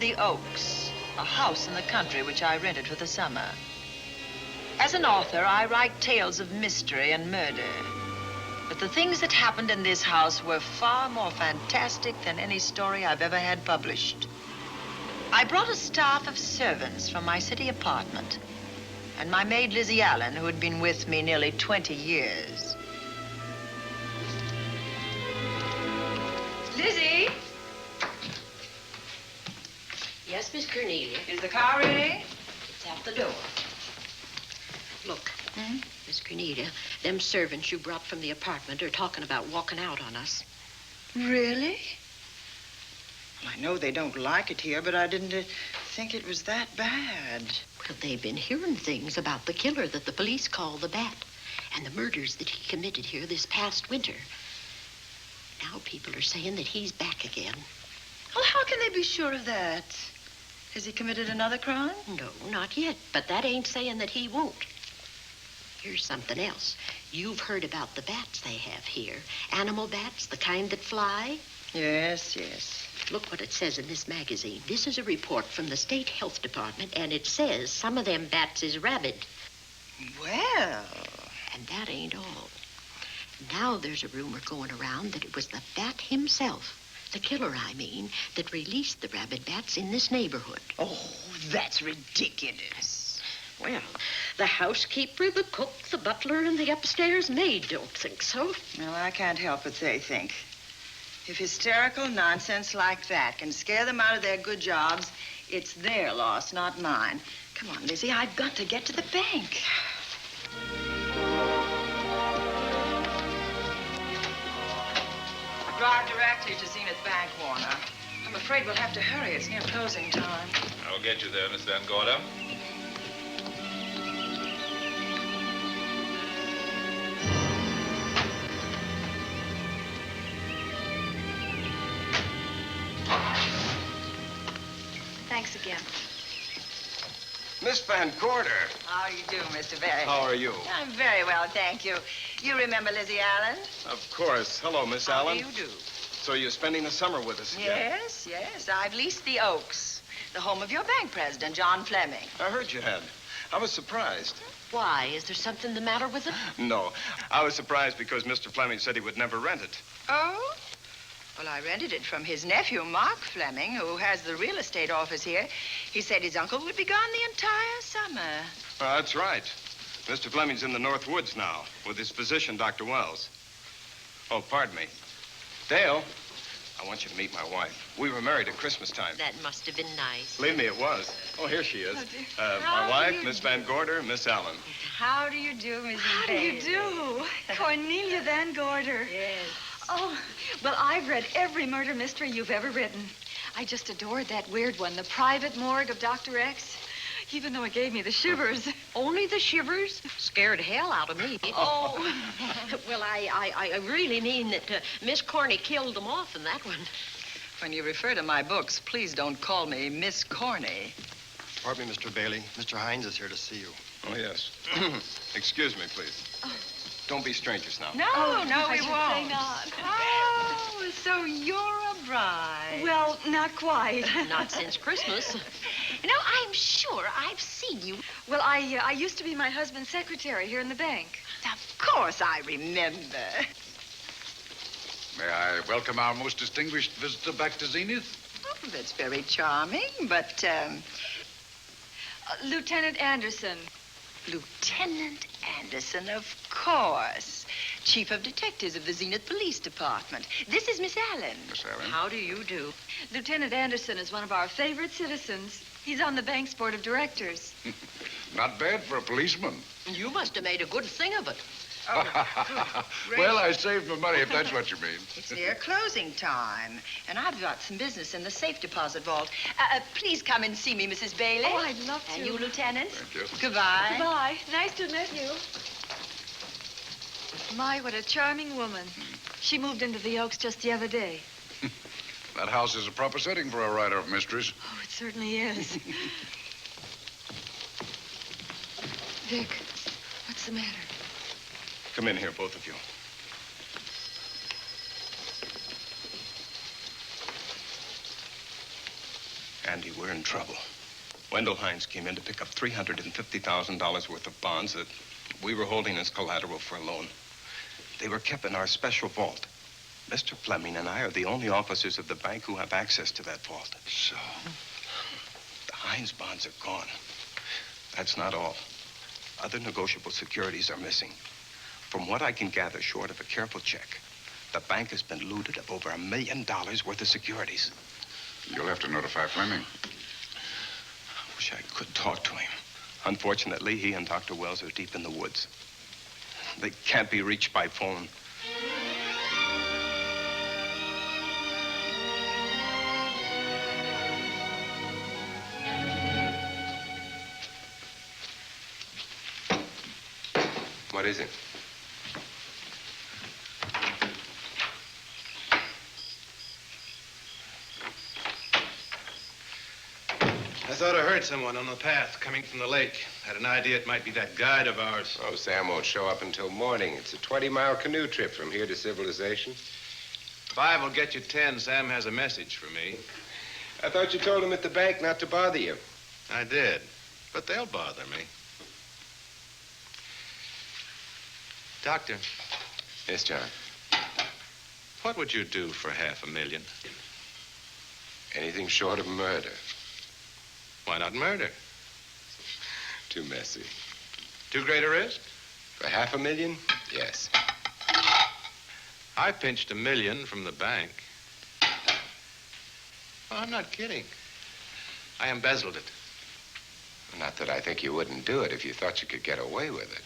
the Oaks, a house in the country which I rented for the summer. As an author, I write tales of mystery and murder. But the things that happened in this house were far more fantastic than any story I've ever had published. I brought a staff of servants from my city apartment, and my maid Lizzie Allen, who had been with me nearly 20 years. Lizzie? Yes, Miss Cornelia. Is the car ready? It's out the door. Look, Miss Cornelia, them servants you brought from the apartment are talking about walking out on us. Really? Well, I know they don't like it here, but I didn't think it was that bad. Well, they've been hearing things about the killer that the police call the Bat and the murders that he committed here this past winter. Now people are saying that he's back again. Well, how can they be sure of that? Has he committed another crime? No, not yet, but that ain't saying that he won't. Here's something else. You've heard about the bats they have here. Animal bats, the kind that fly. Yes, yes. Look what it says in this magazine. This is a report from the State Health Department, and it says some of them bats is rabid. Well. And that ain't all. Now there's a rumor going around that it was the bat himself, the killer, I mean, that released the rabid bats in this neighborhood. Oh, that's ridiculous. Well, the housekeeper, the cook, the butler, and the upstairs maid don't think so. Well, I can't help what they think. If hysterical nonsense like that can scare them out of their good jobs, it's their loss, not mine. Come on, Lizzie, I've got to get to the bank. Drive directly to Zenith Bank, Warner. I'm afraid we'll have to hurry. It's near closing time. I'll get you there, Miss Van Gorder. Thanks again. Miss Van Gorder. How do you do, Mr. Barry? How are you? I'm very well, thank you. You remember Lizzie Allen? Of course. Hello, Miss How Allen. do you do? So you're spending the summer with us again? Yes, yes. I've leased the Oaks, the home of your bank president, John Fleming. I heard you had. I was surprised. Why? Is there something the matter with it? No. I was surprised because Mr. Fleming said he would never rent it. Oh? Well, I rented it from his nephew, Mark Fleming, who has the real estate office here. He said his uncle would be gone the entire summer. That's right. Mr. Fleming's in the North Woods now with his physician, Dr. Wells. Oh, pardon me. Dale, I want you to meet my wife. We were married at Christmas time. That must have been nice. Believe me, it was. Oh, here she is. Oh, dear. My How wife, do you Miss do? Van Gorder, Miss Allen. How do you do, Mrs. How do you do? Cornelia Van Gorder. Yes. Oh, well, I've read every murder mystery you've ever written. I just adored that weird one, The Private Morgue of Dr. X, even though it gave me the shivers. Only the shivers? Scared hell out of me. Oh. Well, I really mean that Miss Corney killed them off in that one. When you refer to my books, please don't call me Miss Corney. Pardon me, Mr. Bailey. Mr. Hines is here to see you. Oh, yes. Excuse me, please. Don't be strangers now. No, Oh, no, I we should won't. say not. Oh, so you're a bride. Well, not quite. Not since Christmas. You know, I'm sure I've seen you. Well, I used to be my husband's secretary here in the bank. Of course I remember. May I welcome our most distinguished visitor back to Zenith? Oh, that's very charming, but, Lieutenant Anderson. Lieutenant Anderson, of course. Chief of Detectives of the Zenith Police Department. This is Miss Allen. Miss Allen? How do you do? Lieutenant Anderson is one of our favorite citizens. He's on the bank's board of directors. Not bad for a policeman. You must have made a good thing of it. Well, I saved my money, if that's what you mean. It's near closing time, and I've got some business in the safe deposit vault. Please come and see me, Mrs. Bailey. Oh, I'd love to. And you, Lieutenant. Thank you. Goodbye. Goodbye. Nice to meet you. My, what a charming woman. She moved into the Oaks just the other day. That house is a proper setting for a writer of mysteries. Oh, it certainly is. Vic, what's the matter? Come in here, both of you. Andy, we're in trouble. Wendell Hines came in to pick up $350,000 worth of bonds that we were holding as collateral for a loan. They were kept in our special vault. Mr. Fleming and I are the only officers of the bank who have access to that vault. So? The Hines bonds are gone. That's not all. Other negotiable securities are missing. From what I can gather, short of a careful check, the bank has been looted of over $1 million worth of securities. You'll have to notify Fleming. I wish I could talk to him. Unfortunately, he and Dr. Wells are deep in the woods. They can't be reached by phone. What is it? I thought I heard someone on the path coming from the lake. Had an idea it might be that guide of ours. Oh, Sam won't show up until morning. It's a 20-mile canoe trip from here to civilization. 5 will get you 10. Sam has a message for me. I thought you told him at the bank not to bother you. I did, but they'll bother me. Doctor. Yes, John. What would you do for $500,000? Anything short of murder. Why not murder? Too messy. Too great a risk? For $500,000? Yes. I pinched $1 million from the bank. Well, I'm not kidding. I embezzled it. Not that I think you wouldn't do it if you thought you could get away with it.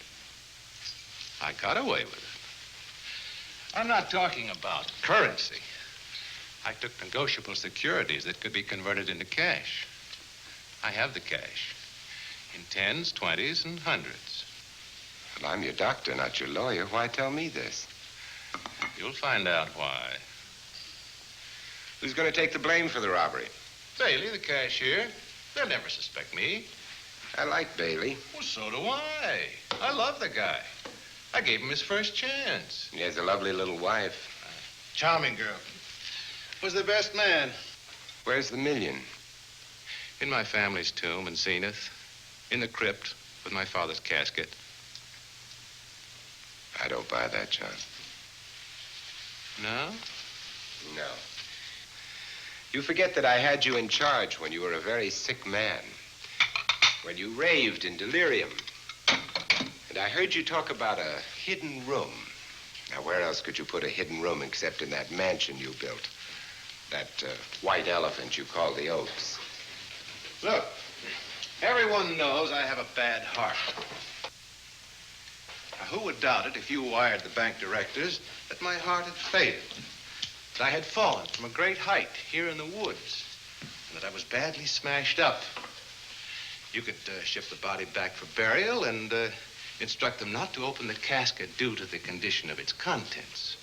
I got away with it. I'm not talking about currency. I took negotiable securities that could be converted into cash. I have the cash in 10s, 20s, and 100s. Well, I'm your doctor, not your lawyer. Why tell me this? You'll find out why. Who's going to take the blame for the robbery? Bailey, the cashier. They'll never suspect me. I like Bailey. Well, so do I. I love the guy. I gave him his first chance. He has a lovely little wife. Charming girl. Was the best man. Where's the $1 million? In my family's tomb in Zenith. In the crypt with my father's casket. I don't buy that, John. No? No. You forget that I had you in charge when you were a very sick man. When you raved in delirium. And I heard you talk about a hidden room. Now, where else could you put a hidden room except in that mansion you built? That white elephant you call the Oaks. Look, everyone knows I have a bad heart. Now, who would doubt it if you wired the bank directors that my heart had failed? That I had fallen from a great height here in the woods. And that I was badly smashed up. You could ship the body back for burial and instruct them not to open the casket due to the condition of its contents.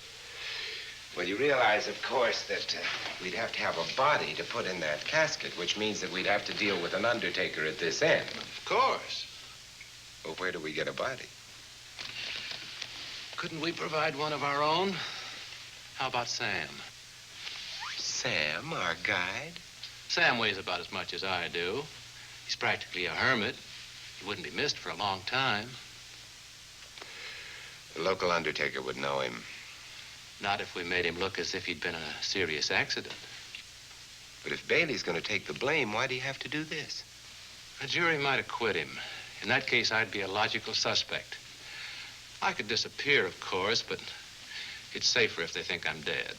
Well, you realize, of course, that we'd have to have a body to put in that casket, which means that we'd have to deal with an undertaker at this end. Of course. Well, where do we get a body? Couldn't we provide one of our own? How about Sam? Sam, our guide? Sam weighs about as much as I do. He's practically a hermit. He wouldn't be missed for a long time. The local undertaker would know him. Not if we made him look as if he'd been in a serious accident. But if Bailey's going to take the blame, why'd he have to do this? A jury might acquit him. In that case, I'd be a logical suspect. I could disappear, of course, but it's safer if they think I'm dead.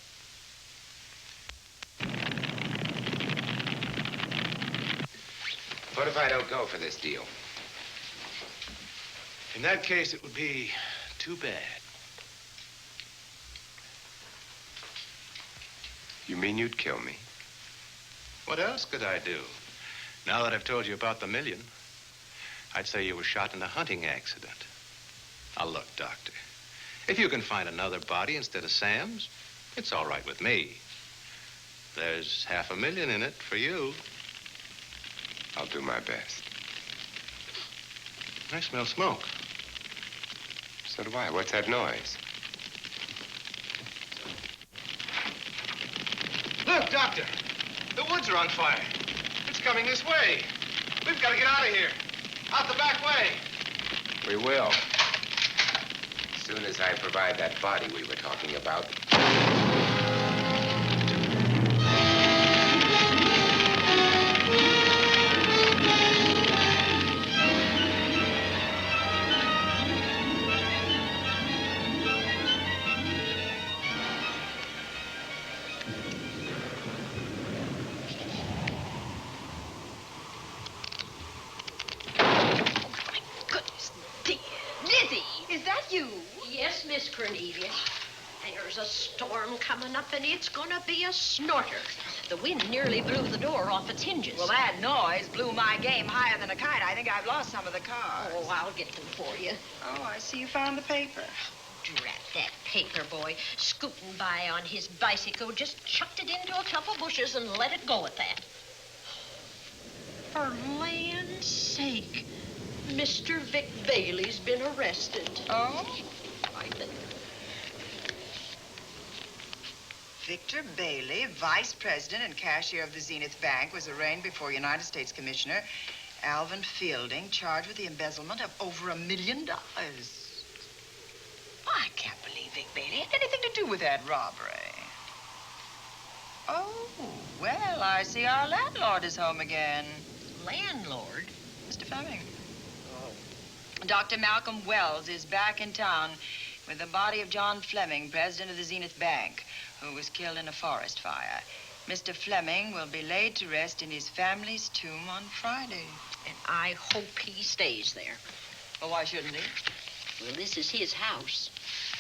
What if I don't go for this deal? In that case, it would be too bad. You mean you'd kill me? What else could I do? Now that I've told you about the $1 million, I'd say you were shot in a hunting accident. Now, look, Doctor, if you can find another body instead of Sam's, it's all right with me. There's $500,000 in it for you. I'll do my best. I smell smoke. So do I. What's that noise? Look, Doctor, the woods are on fire. It's coming this way. We've got to get out of here. Out the back way. We will. As soon as I provide that body we were talking about. Yes, Miss Cornelia. There's a storm coming up, and it's gonna be a snorter. The wind nearly blew the door off its hinges. Well, that noise blew my game higher than a kite. I think I've lost some of the cars. Oh, I'll get them for you. Oh, I see you found the paper. Drat that paper boy, scooting by on his bicycle, just chucked it into a clump of bushes and let it go at that. For land's sake, Mr. Vic Bailey's been arrested. Oh? I think. Victor Bailey, vice president and cashier of the Zenith Bank, was arraigned before United States Commissioner Alvin Fielding, charged with the embezzlement of over $1 million. I can't believe Vic Bailey had anything to do with that robbery. Oh, well, I see our landlord is home again. Landlord? Mr. Fleming. Oh. Dr. Malcolm Wells is back in town with the body of John Fleming, president of the Zenith Bank, who was killed in a forest fire. Mr. Fleming will be laid to rest in his family's tomb on Friday. And I hope he stays there. Well, why shouldn't he? Well, this is his house.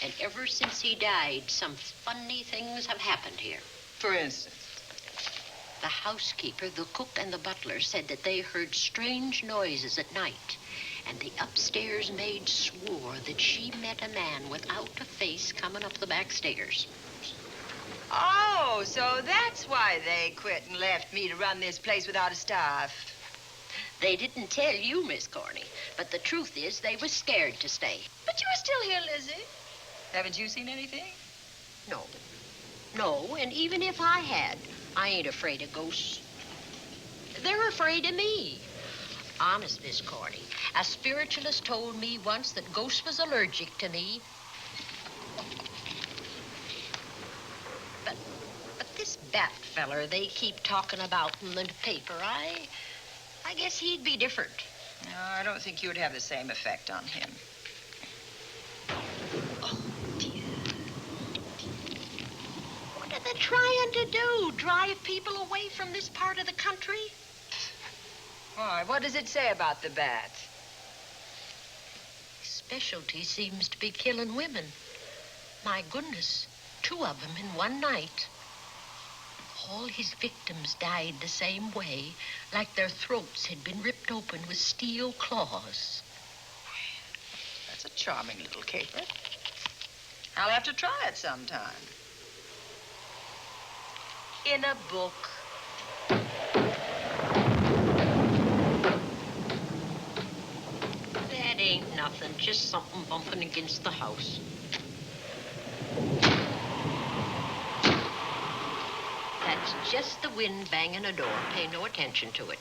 And ever since he died, some funny things have happened here. For instance? The housekeeper, the cook, and the butler said that they heard strange noises at night. And the upstairs maid swore that she met a man without a face coming up the back stairs. Oh, so that's why they quit and left me to run this place without a staff. They didn't tell you, Miss Corney, but the truth is they were scared to stay. But you're still here, Lizzie. Haven't you seen anything? No. No, and even if I had, I ain't afraid of ghosts. They're afraid of me. Honest, Miss Corney, a spiritualist told me once that ghosts was allergic to me. But this Bat feller they keep talking about in the paper, I guess he'd be different. No, I don't think you'd have the same effect on him. Oh, dear. What are they trying to do? Drive people away from this part of the country? Why, what does it say about the bat? His specialty seems to be killing women. My goodness, 2 of them in one night. All his victims died the same way, like their throats had been ripped open with steel claws. That's a charming little caper. I'll have to try it sometime. In a book. That ain't nothing, just something bumping against the house. That's just the wind banging a door. Pay no attention to it.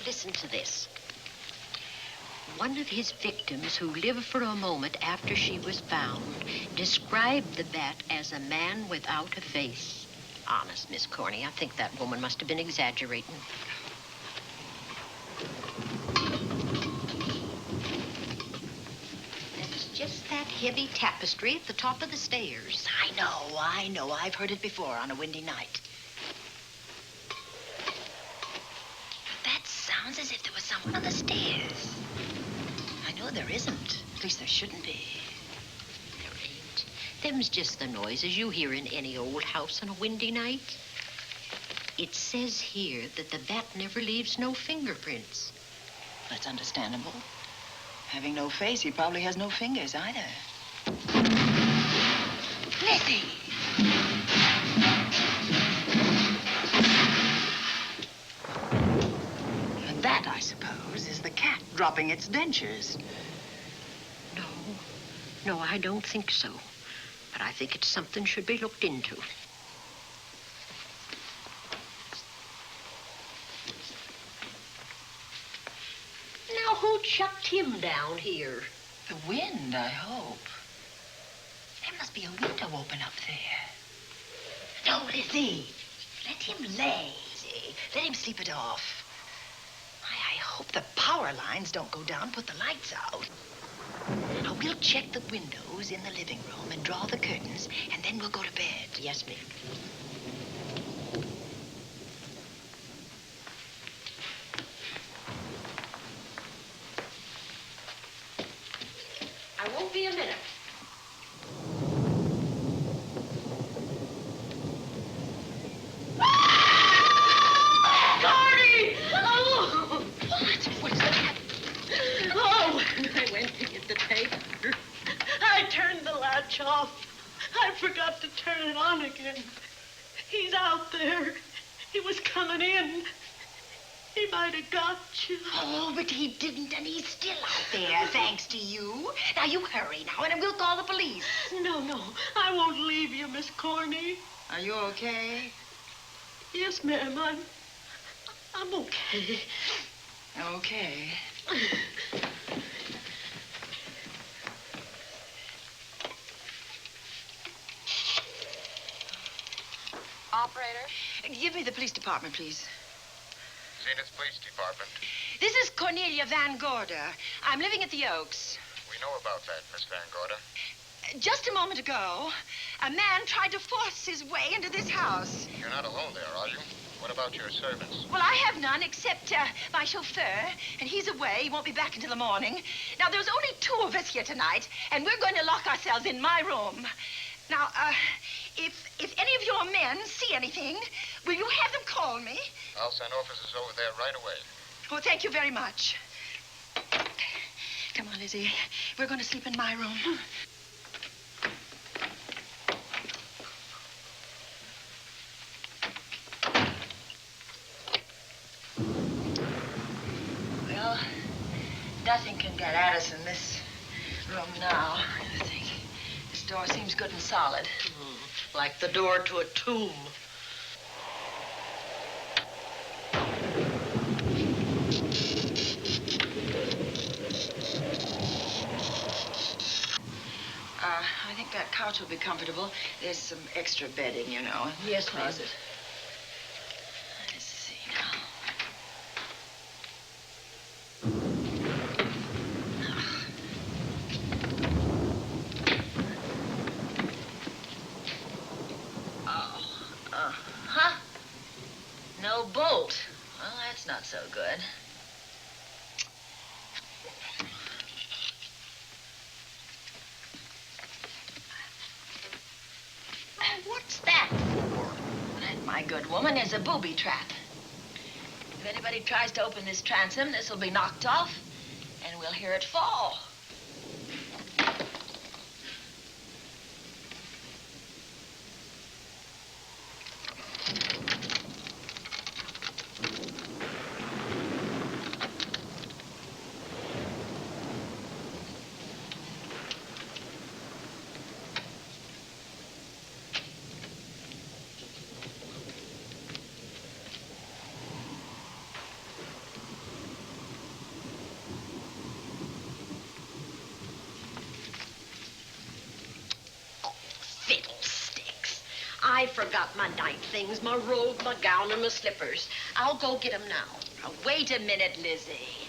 Listen to this. One of his victims who lived for a moment after she was found described the bat as a man without a face. Honest, Miss Corney, I think that woman must have been exaggerating. That's just that heavy tapestry at the top of the stairs. I know. I've heard it before on a windy night. But that sounds as if there was someone on the stairs. I know there isn't. At least there shouldn't be. There ain't. Them's just the noises you hear in any old house on a windy night. It says here that the bat never leaves no fingerprints. That's understandable. Having no face, he probably has no fingers either. Lizzie! And that, I suppose, is the cat dropping its dentures. No, I don't think so. But I think it's something should be looked into. shucked him down here? The wind, I hope. There must be a window open up there. No, Lizzie. Let him lay. Let him sleep it off. I hope the power lines don't go down, put the lights out. Now, we'll check the windows in the living room and draw the curtains, and then we'll go to bed. Yes, ma'am. I won't be a minute. Gordy! Oh! What's that? Oh, I went to get the paper. I turned the latch off. I forgot to turn it on again. He's out there. He was coming in. He might have got you. Oh, but he didn't, and he's still out there, thanks to you. Now, you hurry now, and we'll call the police. No, I won't leave you, Miss Corny. Are you okay? Yes, ma'am, I'm okay. Okay. Operator? Give me the police department, please. Zenith Police Department. This is Cornelia Van Gorder. I'm living at the Oaks. We know about that, Miss Van Gorder. Just a moment ago, a man tried to force his way into this house. You're not alone there, are you? What about your servants? Well, I have none except my chauffeur, and he's away. He won't be back until the morning. Now, there's only 2 of us here tonight, and we're going to lock ourselves in my room. Now, if any of your men see anything, will you have them call me? I'll send officers over there right away. Oh, thank you very much. Come on, Lizzie. We're going to sleep in my room. Well, nothing can get at us in this room now, I think. This door seems good and solid. Like the door to a tomb. I think that couch will be comfortable. There's some extra bedding, you know. Yes, ma'am. Closet. Let's see now. Huh? No bolt. Well, that's not so good. What's that for? That, my good woman, is a booby trap. If anybody tries to open this transom, this will be knocked off, and we'll hear it fall. Fiddlesticks. I forgot my night things, my robe, my gown, and my slippers. I'll go get 'em now. Now, wait a minute, Lizzie.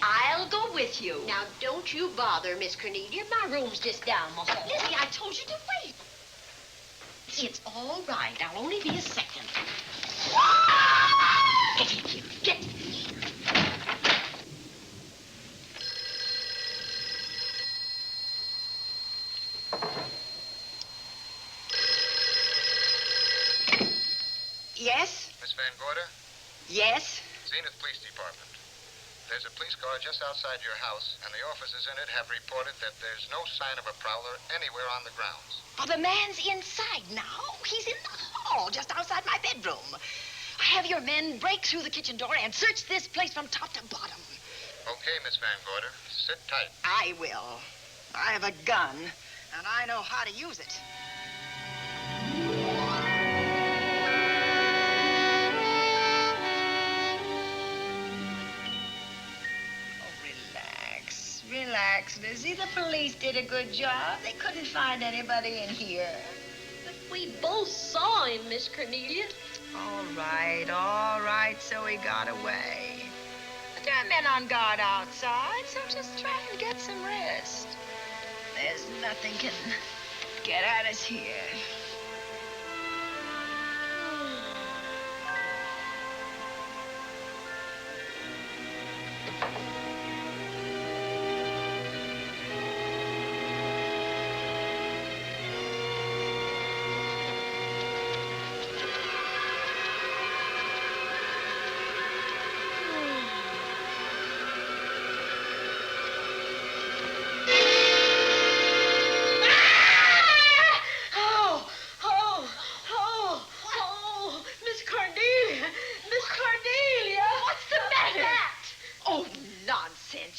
I'll go with you. Now, don't you bother, Miss Cornelia. My room's just down the hall. Lizzie, I told you to wait. It's all right. I'll only be a second. Get in here. Get in here. Yes? Miss Van Gorder? Yes? Zenith Police Department. There's a police car just outside your house, and the officers in it have reported that there's no sign of a prowler anywhere on the grounds. Oh, the man's inside now. He's in the hall, just outside my bedroom. Have your men break through the kitchen door and search this place from top to bottom. Okay, Miss Van Gorder. Sit tight. I will. I have a gun, and I know how to use it. Oh, relax. relax, Lizzie. The police did a good job. They couldn't find anybody in here. But we both saw him, Miss Cornelia. All right, so he got away. But there are men on guard outside, so just try and get some rest. There's nothing can get at us here.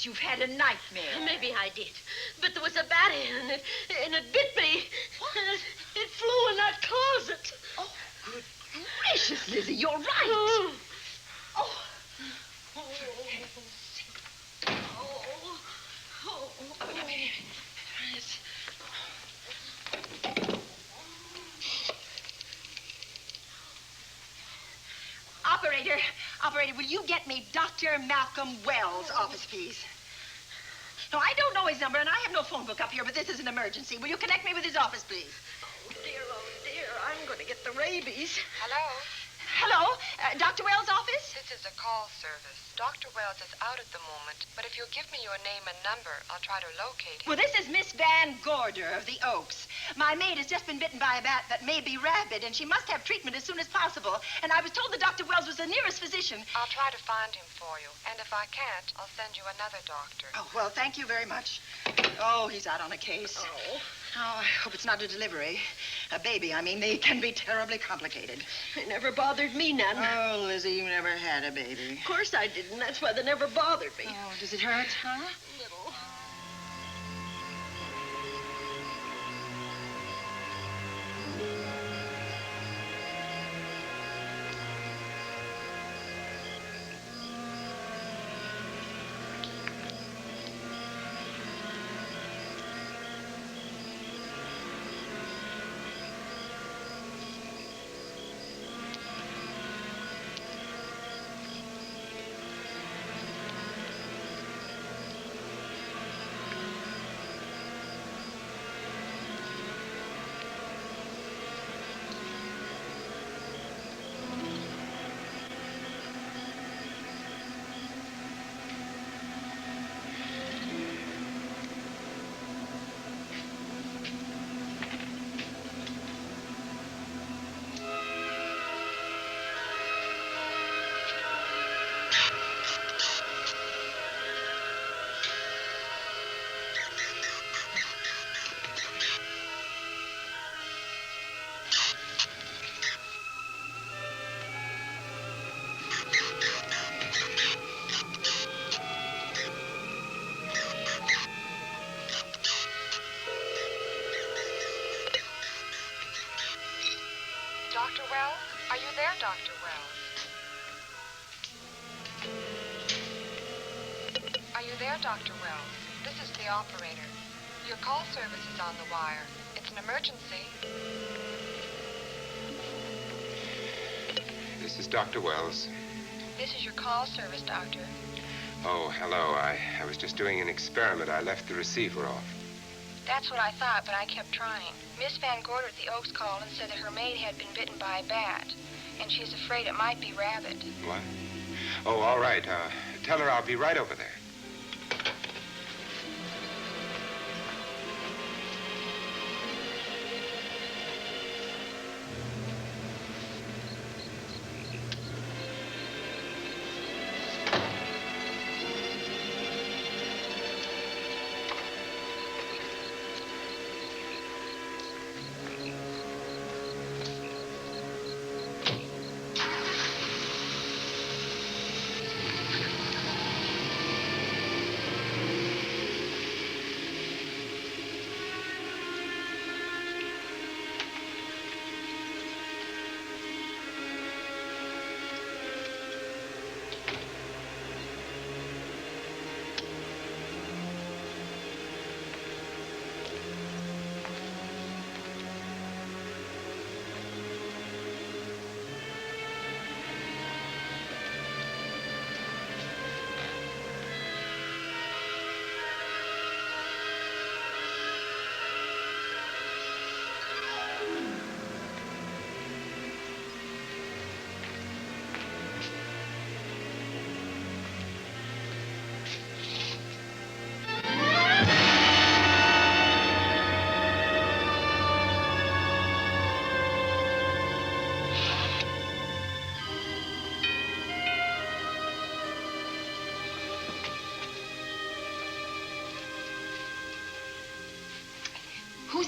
You've had a nightmare. Maybe I did. But there was a bat in it, and it bit me. It flew in that closet. Oh, good gracious, Lizzie, you're right. Oh. Operator, will you get me Dr. Malcolm Wells' office, please? No, I don't know his number, and I have no phone book up here, but this is an emergency. Will you connect me with his office, please? Oh, dear, I'm going to get the rabies. Hello? Hello? Dr. Wells' office? This is a call service. Dr. Wells is out at the moment, but if you'll give me your name and number, I'll try to locate him. Well, this is Miss Van Gorder of the Oaks. My maid has just been bitten by a bat that may be rabid, and she must have treatment as soon as possible. And I was told that Dr. Wells was the nearest physician. I'll try to find him for you, and if I can't, I'll send you another doctor. Oh, well, thank you very much. Oh, he's out on a case. Oh, I hope it's not a delivery. A baby, I mean. They can be terribly complicated. It never bothered me none. Oh, Lizzie, you never had a baby. Of course I didn't. That's why they never bothered me. Oh, does it hurt, huh? Little. Dr. Wells? Are you there, Dr. Wells? Are you there, Dr. Wells? This is the operator. Your call service is on the wire. It's an emergency. This is Dr. Wells. This is your call service, Doctor. Oh, hello. I was just doing an experiment. I left the receiver off. That's what I thought, but I kept trying. Miss Van Gorder at the Oaks called and said that her maid had been bitten by a bat, and she's afraid it might be rabid. What? Oh, all right. Tell her I'll be right over there.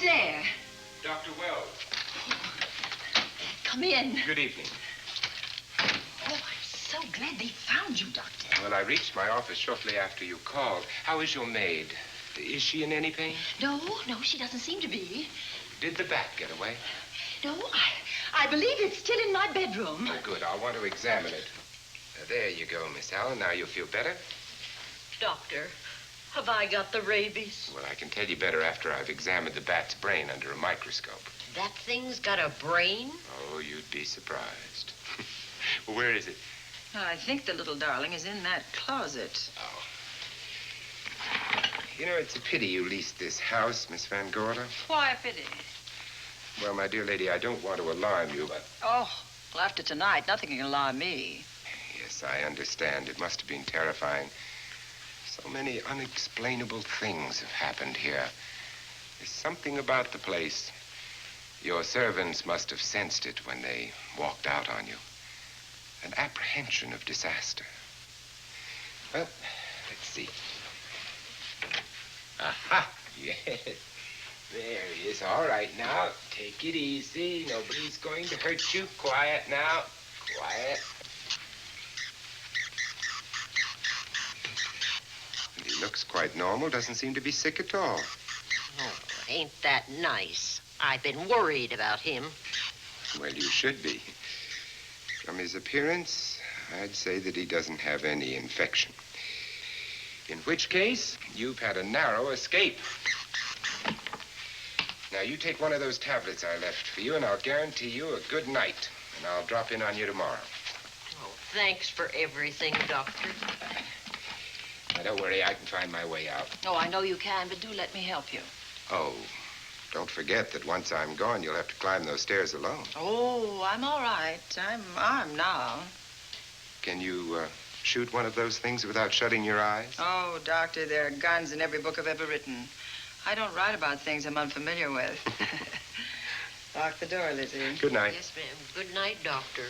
there? Dr. Wells. Come in. Good evening. Oh, I'm so glad they found you, Doctor. Well, I reached my office shortly after you called. How is your maid? Is she in any pain? No, she doesn't seem to be. Did the bat get away? No, I believe it's still in my bedroom. Oh, good. I'll want to examine it. There you go, Miss Allen. Now you feel better? Doctor, have I got the rabies? Well, I can tell you better after I've examined the bat's brain under a microscope. That thing's got a brain? Oh, you'd be surprised. Where is it? I think the little darling is in that closet. Oh. You know, it's a pity you leased this house, Miss Van Gorder. Why a pity? Well, my dear lady, I don't want to alarm you, but... Oh, well, after tonight, nothing can alarm me. Yes, I understand. It must have been terrifying. So many unexplainable things have happened here. There's something about the place. Your servants must have sensed it when they walked out on you. An apprehension of disaster. Well, let's see. Aha! Yes. There he is. All right, now, take it easy. Nobody's going to hurt you. Quiet now. Quiet. And he looks quite normal. Doesn't seem to be sick at all. Oh, ain't that nice? I've been worried about him. Well, you should be. From his appearance, I'd say that he doesn't have any infection. In which case, you've had a narrow escape. Now, you take one of those tablets I left for you, and I'll guarantee you a good night. And I'll drop in on you tomorrow. Oh, thanks for everything, Doctor. Now, don't worry, I can find my way out. Oh, I know you can, but do let me help you. Oh, don't forget that once I'm gone, you'll have to climb those stairs alone. Oh, I'm all right. I'm armed now. Can you shoot one of those things without shutting your eyes? Oh, Doctor, there are guns in every book I've ever written. I don't write about things I'm unfamiliar with. Lock the door, Lizzie. Good night. Yes, ma'am. Good night, Doctor.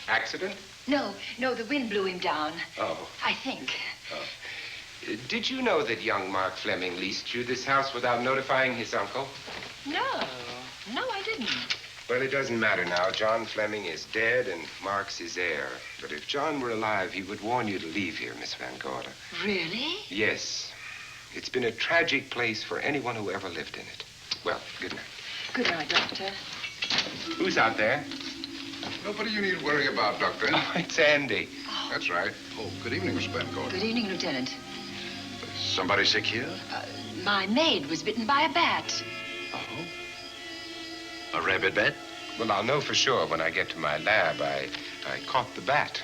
Accident? No, the wind blew him down. Oh. I think. Did you know that young Mark Fleming leased you this house without notifying his uncle? No, I didn't. Well, it doesn't matter now. John Fleming is dead and Mark's his heir. But if John were alive, he would warn you to leave here, Miss Van Gorder. Really? Yes. It's been a tragic place for anyone who ever lived in it. Well, good night. Good night, Doctor. Who's out there? Nobody you need worry about, Doctor. Oh, it's Andy. That's right. Oh, good evening, Miss Van Gorder. Good evening, Lieutenant. Somebody sick here? My maid was bitten by a bat. Oh? A rabid bat? Well, I'll know for sure when I get to my lab. I caught the bat.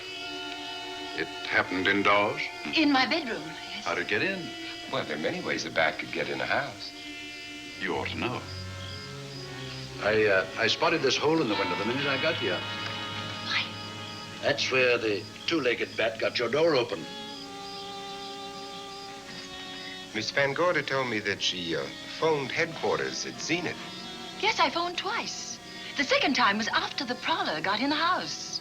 It happened indoors? In my bedroom, yes. How'd it get in? Well, there are many ways a bat could get in a house. You ought to know. I spotted this hole in the window the minute I got here. Why? That's where the two-legged bat got your door open. Miss Van Gorder told me that she phoned headquarters at Zenith. Yes, I phoned twice. The second time was after the prowler got in the house.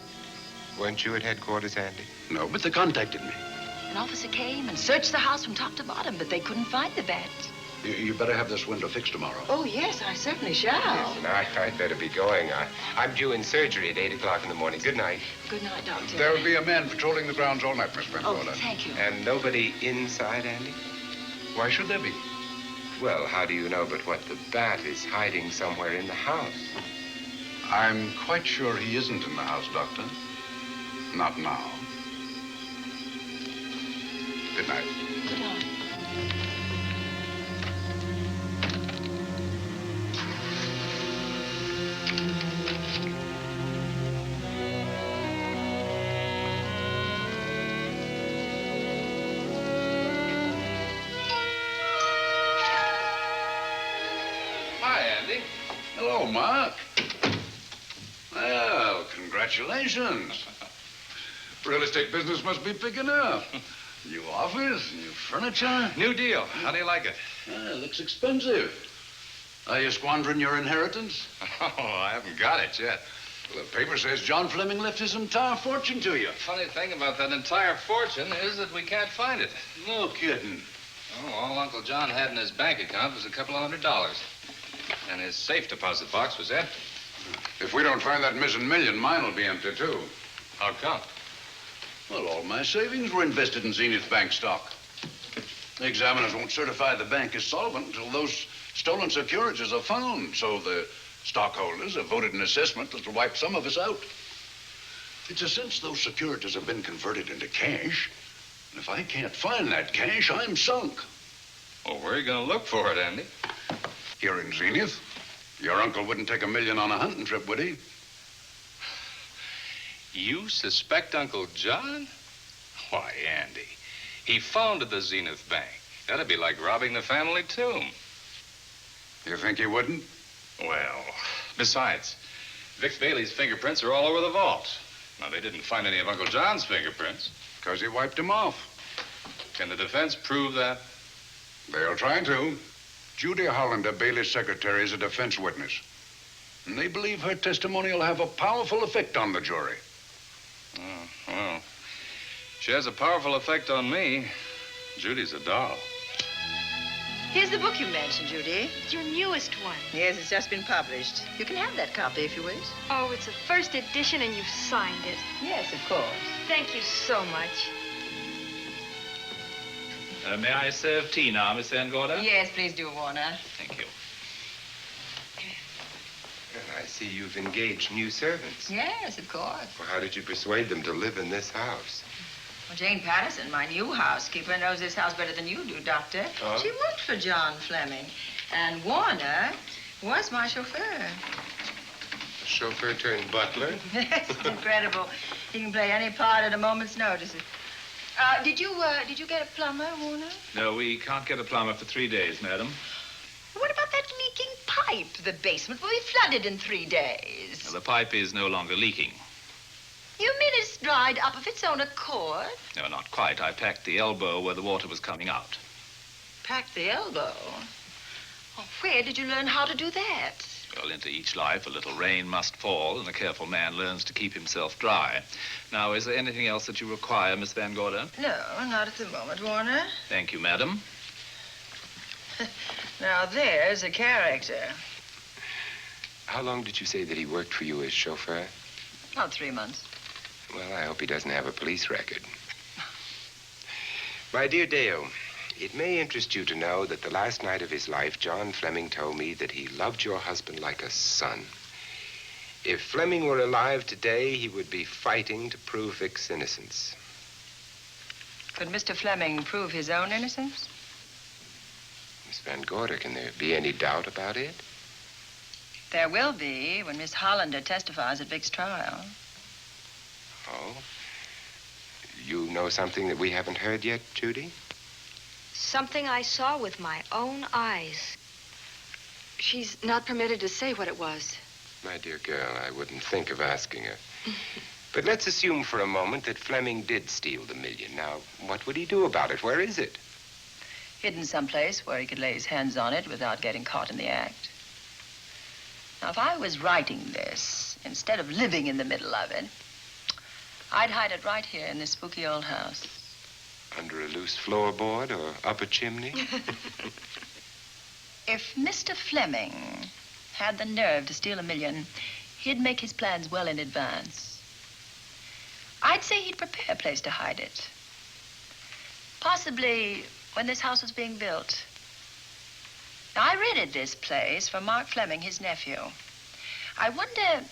Weren't you at headquarters, Andy? No, but they contacted me. An officer came and searched the house from top to bottom, but they couldn't find the bat. You better have this window fixed tomorrow. Oh, yes, I certainly shall. Yes, and I'd better be going. I'm due in surgery at 8 o'clock in the morning. Good night. Good night, Doctor. There will be a man patrolling the grounds all night, Miss Van Oh, Gorder. thank you. And nobody inside, Andy? Why should there be? Well, how do you know but what the bat is hiding somewhere in the house? I'm quite sure he isn't in the house, Doctor. Not now. Good night. Good night. Hi, Andy. Hello, Mark. Well, congratulations. Real estate business must be picking up. New office, new furniture. New deal. How do you like it? Looks expensive. Are you squandering your inheritance? Oh, I haven't got it yet. Well, the paper says John Fleming left his entire fortune to you. Funny thing about that entire fortune is that we can't find it. No kidding. Oh, all Uncle John had in his bank account was a couple of $100. And his safe deposit box was empty. If we don't find that missing million, mine will be empty, too. How come? Well, all my savings were invested in Zenith Bank stock. The examiners won't certify the bank is solvent until those stolen securities are found. So the stockholders have voted an assessment that will wipe some of us out. It's a since those securities have been converted into cash. And if I can't find that cash, I'm sunk. Well, where are you going to look for it, Andy? Here in Zenith. Your uncle wouldn't take $1 million on a hunting trip, would he? You suspect Uncle John? Why, Andy, he founded the Zenith Bank. That'd be like robbing the family tomb. You think he wouldn't? Well, besides, Vic Bailey's fingerprints are all over the vault. Now, they didn't find any of Uncle John's fingerprints. Because he wiped them off. Can the defense prove that? They'll try to. Judy Hollander, Bailey's secretary, is a defense witness. And they believe her testimony will have a powerful effect on the jury. Oh, well, she has a powerful effect on me. Judy's a doll. Here's the book you mentioned, Judy. It's your newest one. Yes, it's just been published. You can have that copy if you wish. Oh, it's a first edition and you've signed it. Yes, of course. Thank you so much. May I serve tea now, Miss Van Gorder? Yes, please do, Warner. Thank you. Well, I see you've engaged new servants. Yes, of course. Well, how did you persuade them to live in this house? Well, Jane Patterson, my new housekeeper, knows this house better than you do, Doctor. Oh? She worked for John Fleming. And Warner was my chauffeur. A chauffeur turned butler? Yes, it's incredible. He can play any part at a moment's notice. Did you get a plumber, Warner? No, we can't get a plumber for 3 days, madam. What about that leaking pipe? The basement will be flooded in 3 days. Well, the pipe is no longer leaking. You mean it's dried up of its own accord? No, not quite. I packed the elbow where the water was coming out. Packed the elbow? Oh, where did you learn how to do that? Well, into each life, a little rain must fall, and a careful man learns to keep himself dry. Now, is there anything else that you require, Miss Van Gorder? No, not at the moment, Warner. Thank you, madam. Now, there's a character. How long did you say that he worked for you as chauffeur? About 3 months. Well, I hope he doesn't have a police record. My dear Dale, it may interest you to know that the last night of his life, John Fleming told me that he loved your husband like a son. If Fleming were alive today, he would be fighting to prove Vic's innocence. Could Mr. Fleming prove his own innocence? Miss Van Gorder, can there be any doubt about it? There will be when Miss Hollander testifies at Vic's trial. Oh? You know something that we haven't heard yet, Judy? Something I saw with my own eyes. She's not permitted to say what it was. My dear girl, I wouldn't think of asking her. But let's assume for a moment that Fleming did steal the $1 million. Now, what would he do about it? Where is it? Hidden someplace where he could lay his hands on it without getting caught in the act. Now, if I was writing this, instead of living in the middle of it, I'd hide it right here in this spooky old house. Under a loose floorboard or up a chimney? If Mr. Fleming had the nerve to steal $1 million, he'd make his plans well in advance. I'd say he'd prepare a place to hide it. Possibly when this house was being built. Now, I rented this place from Mark Fleming, his nephew. I wonder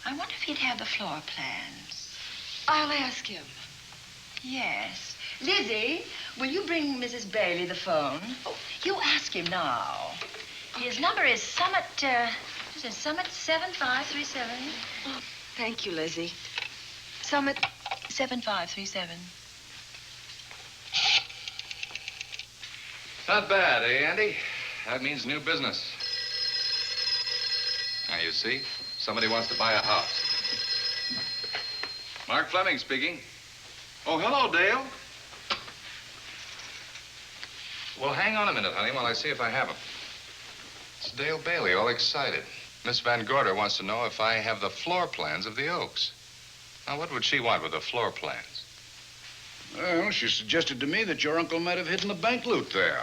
if he'd have the floor plans. I'll ask him. Yes. Lizzie, will you bring Mrs. Bailey the phone? Oh, you ask him now. His number is Summit 7537. Oh, thank you, Lizzie. Summit 7537. Not bad, eh, Andy? That means new business. Now, you see, somebody wants to buy a house. Mark Fleming speaking. Oh, hello, Dale. Well, hang on a minute, honey, while I see if I have him. It's Dale Bailey, all excited. Miss Van Gorder wants to know if I have the floor plans of the Oaks. Now, what would she want with the floor plans? Well, she suggested to me that your uncle might have hidden the bank loot there.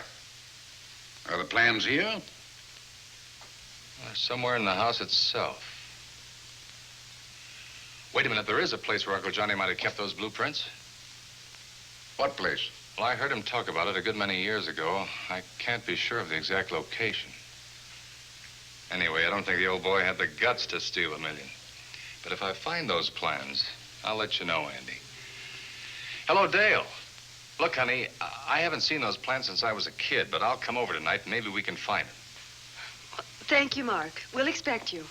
Are the plans here? Somewhere in the house itself. Wait a minute, there is a place where Uncle Johnny might have kept those blueprints. What place? Well, I heard him talk about it a good many years ago. I can't be sure of the exact location. Anyway, I don't think the old boy had the guts to steal $1 million. But if I find those plans, I'll let you know, Andy. Hello, Dale. Look, honey, I haven't seen those plans since I was a kid, but I'll come over tonight and maybe we can find them. Thank you, Mark. We'll expect you.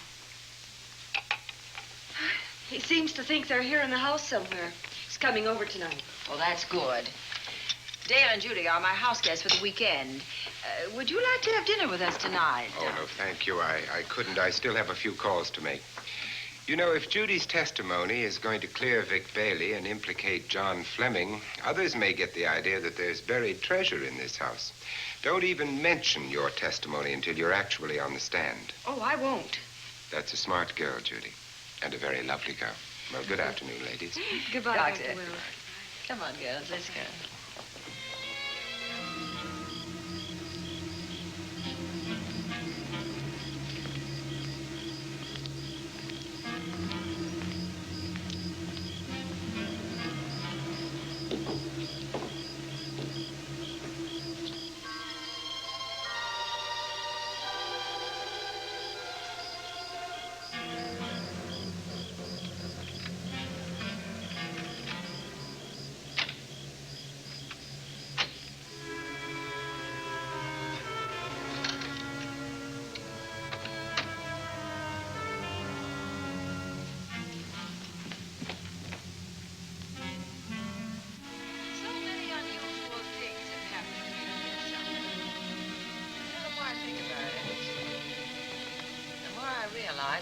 He seems to think they're here in the house somewhere. He's coming over tonight. Well, that's good. Dale and Judy are my house guests for the weekend. Would you like to have dinner with us tonight? Oh, no, thank you. I couldn't. I still have a few calls to make. You know, if Judy's testimony is going to clear Vic Bailey and implicate John Fleming, others may get the idea that there's buried treasure in this house. Don't even mention your testimony until you're actually on the stand. Oh, I won't. That's a smart girl, Judy, and a very lovely girl. Well, good afternoon, ladies. Goodbye, Doctor. Dr. Will. Come on, girls, let's go.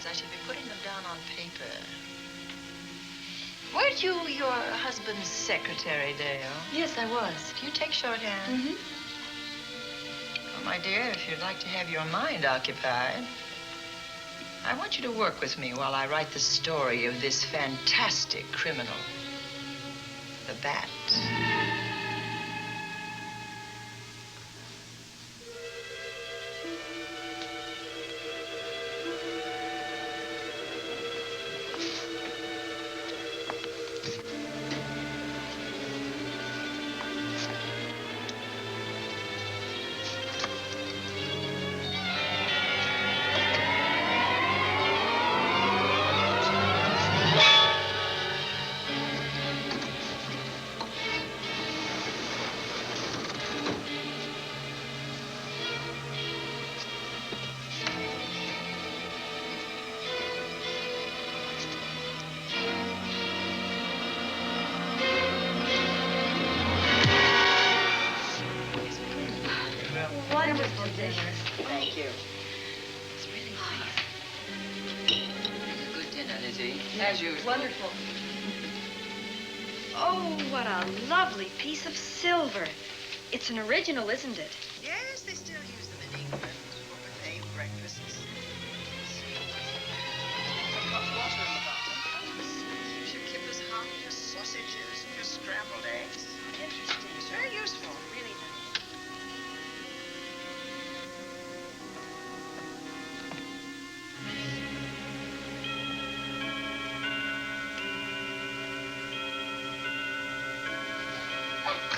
I should be putting them down on paper. Weren't you your husband's secretary, Dale? Yes, I was. Do you take shorthand? Mm-hmm. Well, my dear, if you'd like to have your mind occupied, I want you to work with me while I write the story of this fantastic criminal, the Bat. Thank you. It's really nice. A good dinner, Lizzie. As usual. Wonderful. Oh, what a lovely piece of silver. It's an original, isn't it? Yes, they still use them in England for buffet breakfasts. Some hot water in the bottom. Keeps your kippers hot, your sausages, your scrambled eggs. Interesting. It's very useful, really nice.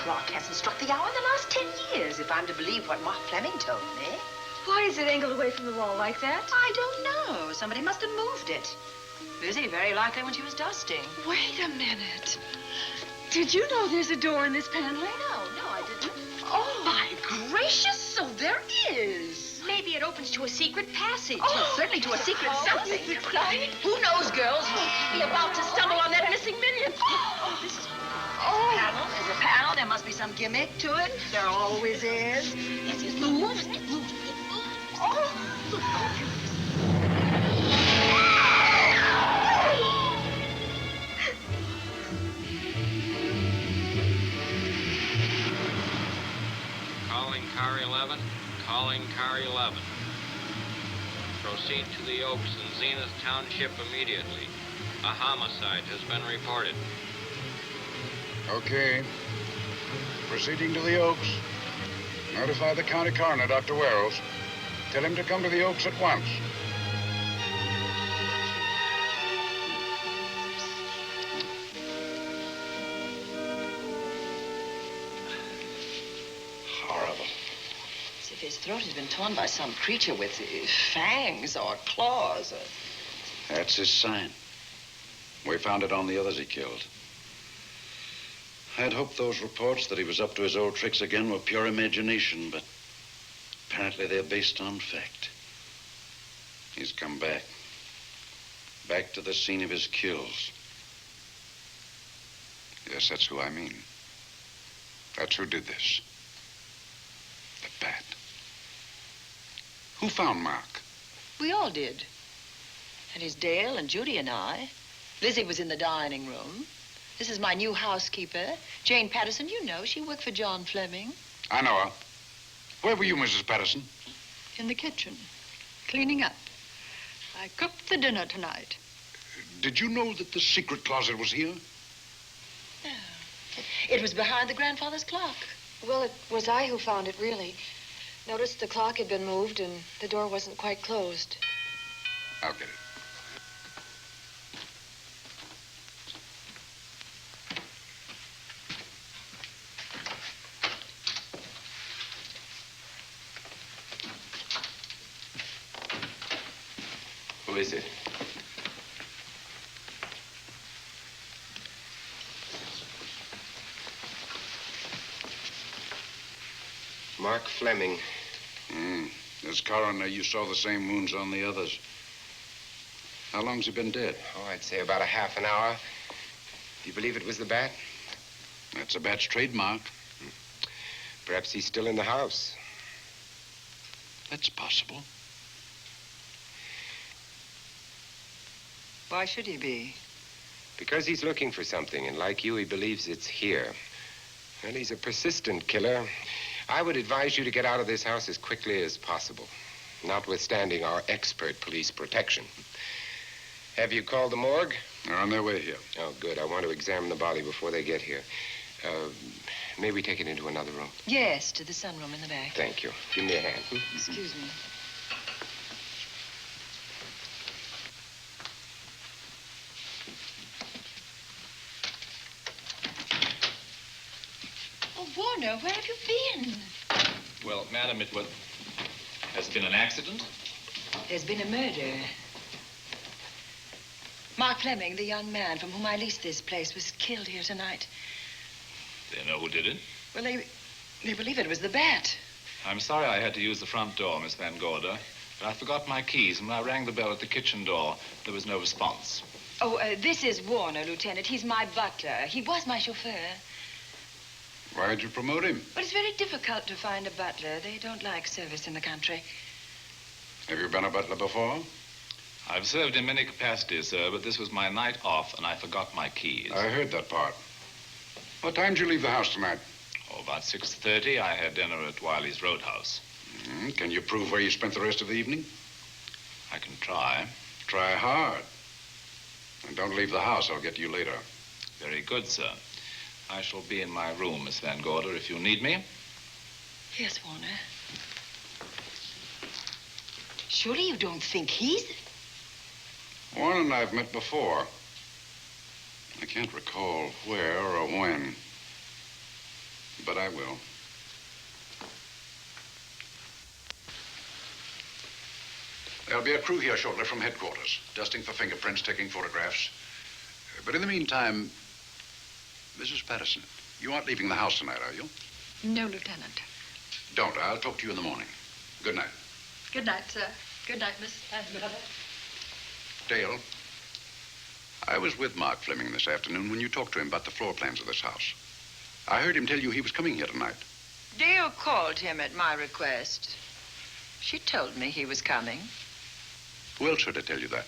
Clock hasn't struck the hour in the last 10 years, if I'm to believe what Mark Fleming told me. Why is it angled away from the wall like that? I don't know. Somebody must have moved it. Lizzie, very likely when she was dusting. Wait a minute. Did you know there's a door in this paneling? No, I didn't. Oh, my gracious, so there is. Maybe it opens to a secret passage. Oh, certainly to a secret something. Exciting. Who knows, girls? We'll be about to stumble on that missing million. Oh, this is panel. There's a panel. There must be some gimmick to it. There always is. Yes, it moves. It moves. It moves. Oh. Calling car 11. Calling car 11. Proceed to the Oaks in Zenith Township immediately. A homicide has been reported. Okay. proceeding to the Oaks. Notify the county coroner, Dr. Wells. Tell him to come to the Oaks at once. Horrible. As if his throat had been torn by some creature with fangs or claws. That's his sign. We found it on the others he killed. I'd hoped those reports that he was up to his old tricks again were pure imagination, but apparently they're based on fact. He's come back. Back to the scene of his kills. Yes, that's who I mean. That's who did this. The bat. Who found Mark? We all did. And it's Dale and Judy and I. Lizzie was in the dining room. This is my new housekeeper, Jane Patterson. You know, she worked for John Fleming. I know her. Where were you, Mrs. Patterson? In the kitchen, cleaning up. I cooked the dinner tonight. Did you know that the secret closet was here? No. It was behind the grandfather's clock. Well, it was I who found it, really. Noticed the clock had been moved and the door wasn't quite closed. I'll get it. Who is it? Mark Fleming. As coroner, you saw the same wounds on the others. How long's he been dead? Oh, I'd say about a half an hour. Do you believe it was the bat? That's a bat's trademark. Perhaps he's still in the house. That's possible. Why should he be? Because he's looking for something, and like you, he believes it's here. And he's a persistent killer. I would advise you to get out of this house as quickly as possible, notwithstanding our expert police protection. Have you called the morgue? They're on their way here. Oh, good. I want to examine the body before they get here. May we take it into another room? Yes, to the sunroom in the back. Thank you. Give me a hand. Excuse me. Oh, Warner, where have you been? Well, madam, has been an accident? There's been a murder. Mark Fleming, the young man from whom I leased this place, was killed here tonight. They know who did it? Well, they believe it was the bat. I'm sorry I had to use the front door, Miss Van Gorder, but I forgot my keys, and when I rang the bell at the kitchen door, there was no response. Oh, this is Warner, Lieutenant. He's my butler. He was my chauffeur. Why'd you promote him? But it's very difficult to find a butler. They don't like service in the country. Have you been a butler before? I've served in many capacities, sir, but this was my night off, and I forgot my keys. I heard that part. What time did you leave the house tonight? Oh, about 6:30. I had dinner at Wiley's Roadhouse. Can you prove where you spent the rest of the evening? I can try. Try hard. And don't leave the house. I'll get to you later. Very good, sir. I shall be in my room, Miss Van Gorder, if you need me. Yes, Warner. Surely you don't think he's... Warren and I've met before. I can't recall where or when, but I will. There'll be a crew here shortly from headquarters, dusting for fingerprints, taking photographs. But in the meantime, Mrs. Patterson, you aren't leaving the house tonight, are you? No, Lieutenant. Don't. I'll talk to you in the morning. Good night. Good night, sir. Good night, Miss Van Gorder. Dale, I was with Mark Fleming this afternoon when you talked to him about the floor plans of this house. I heard him tell you he was coming here tonight. Dale called him at my request. She told me he was coming. Who else heard her tell you that?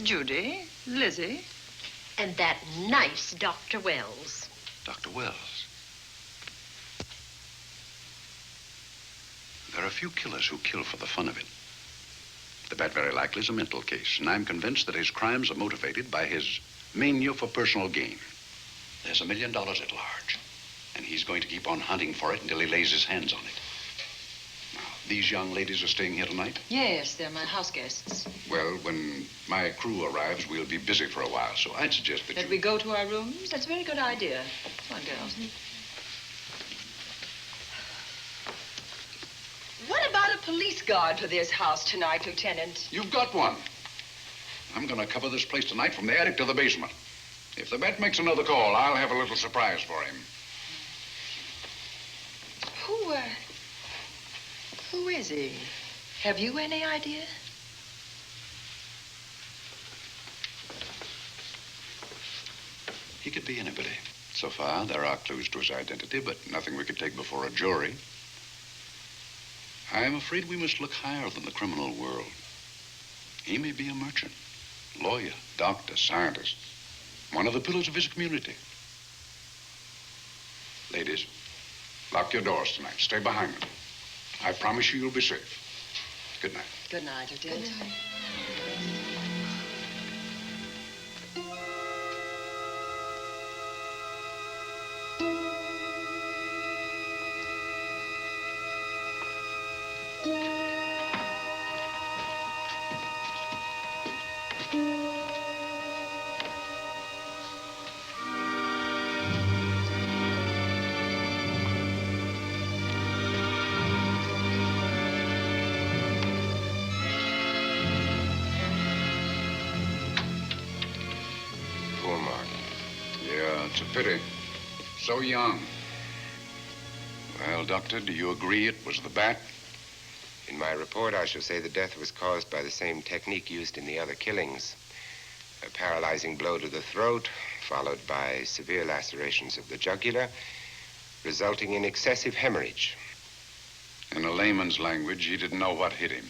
Judy, Lizzie. And that nice Dr. Wells. Dr. Wells. There are few killers who kill for the fun of it. The bat very likely is a mental case, and I'm convinced that his crimes are motivated by his mania for personal gain. There's $1 million at large, And he's going to keep on hunting for it until he lays his hands on it. Now, these young ladies are staying here tonight? Yes, they're my house guests. Well, when my crew arrives, we'll be busy for a while, so I'd suggest that we go to our rooms? That's a very good idea. Come on, girls. What about a police guard for this house tonight, Lieutenant? You've got one. I'm going to cover this place tonight from the attic to the basement. If the bat makes another call, I'll have a little surprise for him. Who is he? Have you any idea? He could be anybody. So far, there are clues to his identity, but nothing we could take before a jury. I'm afraid we must look higher than the criminal world. He may be a merchant, lawyer, doctor, scientist, one of the pillars of his community. Ladies, lock your doors tonight. Stay behind them. I promise you you'll be safe. Good night. Good night, Lieutenant. Good night. It's a pity. So young. Well, Doctor, do you agree it was the bat? In my report, I shall say the death was caused by the same technique used in the other killings. A paralyzing blow to the throat, followed by severe lacerations of the jugular, resulting in excessive hemorrhage. In a layman's language, he didn't know what hit him.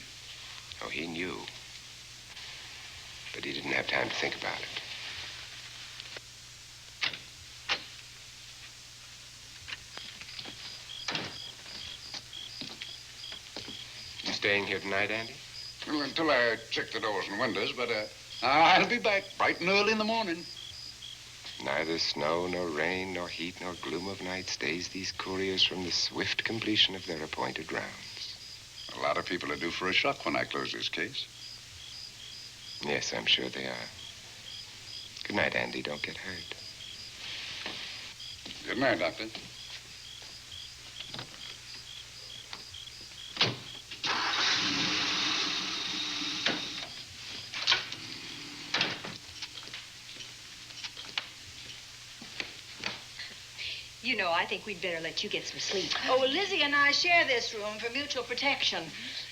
Oh, he knew. But he didn't have time to think about it. Staying here tonight, Andy? Well, until I check the doors and windows, but I'll be back bright and early in the morning. Neither snow, nor rain, nor heat, nor gloom of night stays these couriers from the swift completion of their appointed rounds. A lot of people are due for a shock when I close this case. Yes, I'm sure they are. Good night, Andy. Don't get hurt. Good night, Doctor. You know, I think we'd better let you get some sleep. Oh, well, Lizzie and I share this room for mutual protection.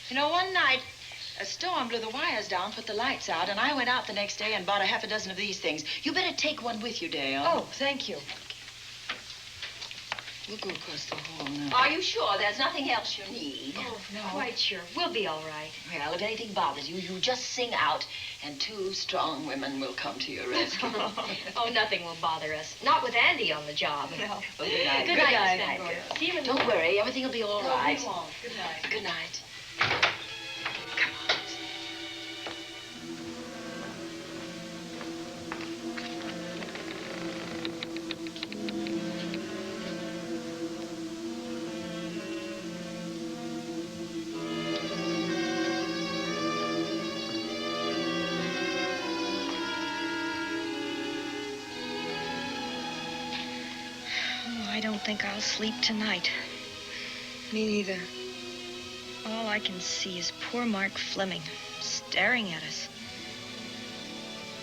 You know, one night, a storm blew the wires down, put the lights out, and I went out the next day and bought a half a dozen of these things. You better take one with you, Dale. Oh, thank you. We'll go across the hall now. Are you sure there's nothing else you need? Oh, no. Quite sure. We'll be all right. Well, if anything bothers you, you just sing out, and two strong women will come to your rescue. Oh, nothing will bother us. Not with Andy on the job. No. Well, good night. Good night, Miss Van Gordon. See you in the Don't worry. Everything will be all right. We won't. Good night. Good night. I don't think I'll sleep tonight. Me neither. All I can see is poor Mark Fleming staring at us.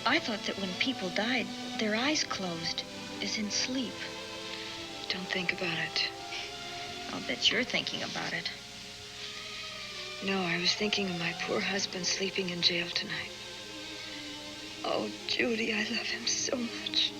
I thought that when people died, their eyes closed, as in sleep. Don't think about it. I'll bet you're thinking about it. No, I was thinking of my poor husband sleeping in jail tonight. Oh, Judy, I love him so much.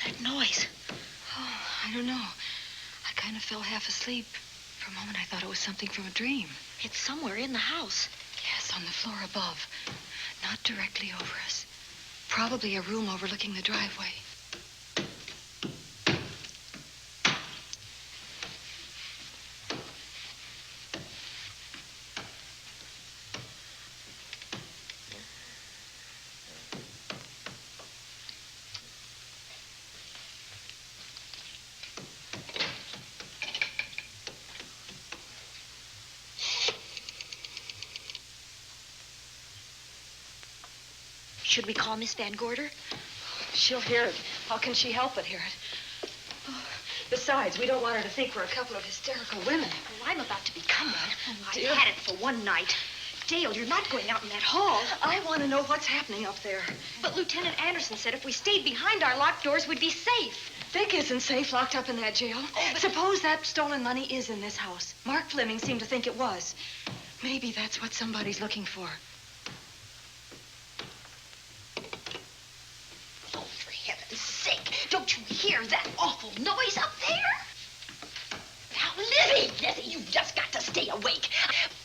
What's that noise? Oh, I don't know. I kind of fell half asleep. For a moment, I thought it was something from a dream. It's somewhere in the house. Yes, on the floor above. Not directly over us. Probably a room overlooking the driveway. Should we call Miss Van Gorder? She'll hear it. How can she help but hear it? Oh, besides, we don't want her to think we're a couple of hysterical women. Oh, I'm about to become one. I've dear. had it for one night. Dale, you're not going out in that hall. I want to know what's happening up there. But Lieutenant Anderson said if we stayed behind our locked doors, we'd be safe. Dick isn't safe locked up in that jail. Suppose that stolen money is in this house. Mark Fleming seemed to think it was. Maybe that's what somebody's looking for. Don't you hear that awful noise up there? Now, Lizzie, you've just got to stay awake.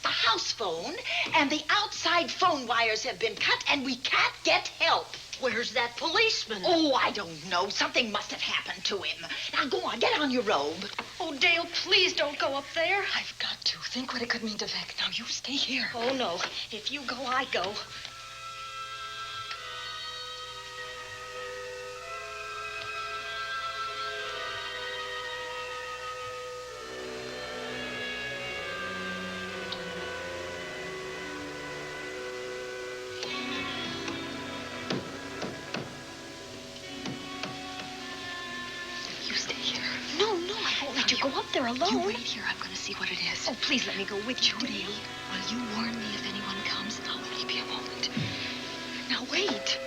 The house phone and the outside phone wires have been cut, and we can't get help. Where's that policeman? Oh, I don't know. Something must have happened to him. Now, go on, get on your robe. Oh, Dale, please don't go up there. I've got to. Think what it could mean to Vic. Now, you stay here. Oh, no. If you go, I go. Go up there alone. You wait here. I'm going to see what it is. Oh, please let me go with you, Judy, Dale. will you warn me if anyone comes? I'll only be a moment. Now, wait.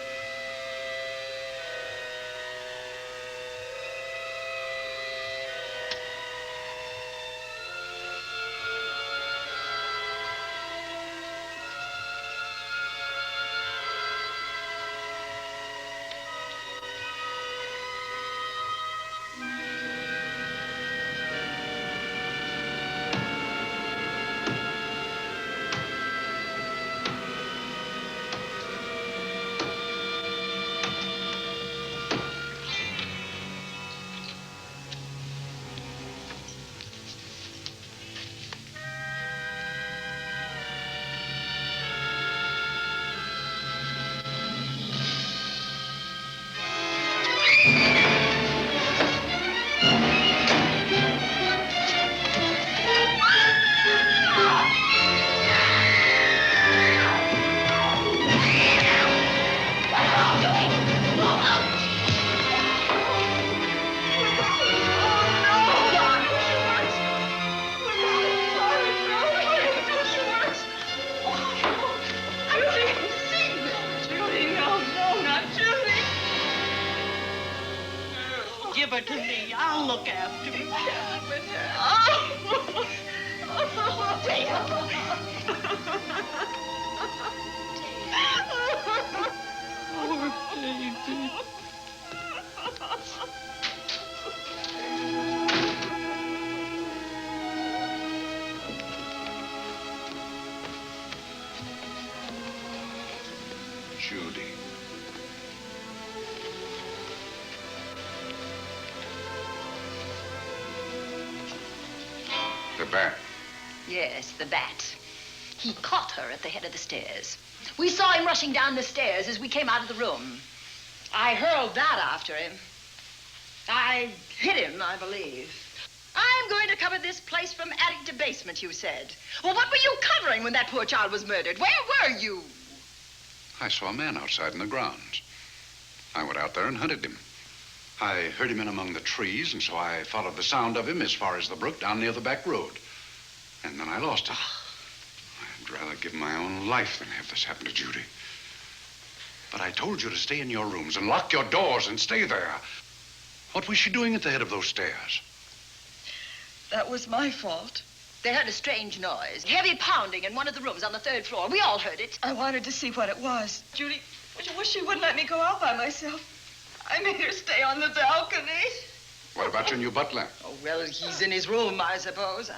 Give her to me. I'll look after her. Poor baby. Judy. The bat. Yes, the bat. He caught her at the head of the stairs. We saw him rushing down the stairs as we came out of the room. I hurled that after him. I hit him, I believe. I'm going to cover this place from attic to basement, you said. Well, what were you covering when that poor child was murdered? Where were you? I saw a man outside in the grounds. I went out there and hunted him. I heard him in among the trees, and so I followed the sound of him as far as the brook down near the back road. And then I lost him. I'd rather give my own life than have this happen to Judy. But I told you to stay in your rooms and lock your doors and stay there. What was she doing at the head of those stairs? That was my fault. They heard a strange noise. Heavy pounding in one of the rooms on the 3rd floor. We all heard it. I wanted to see what it was. Judy, I wish she wouldn't let me go out by myself. I made her stay on the balcony. What about your new butler? Oh, well, he's in his room, I suppose.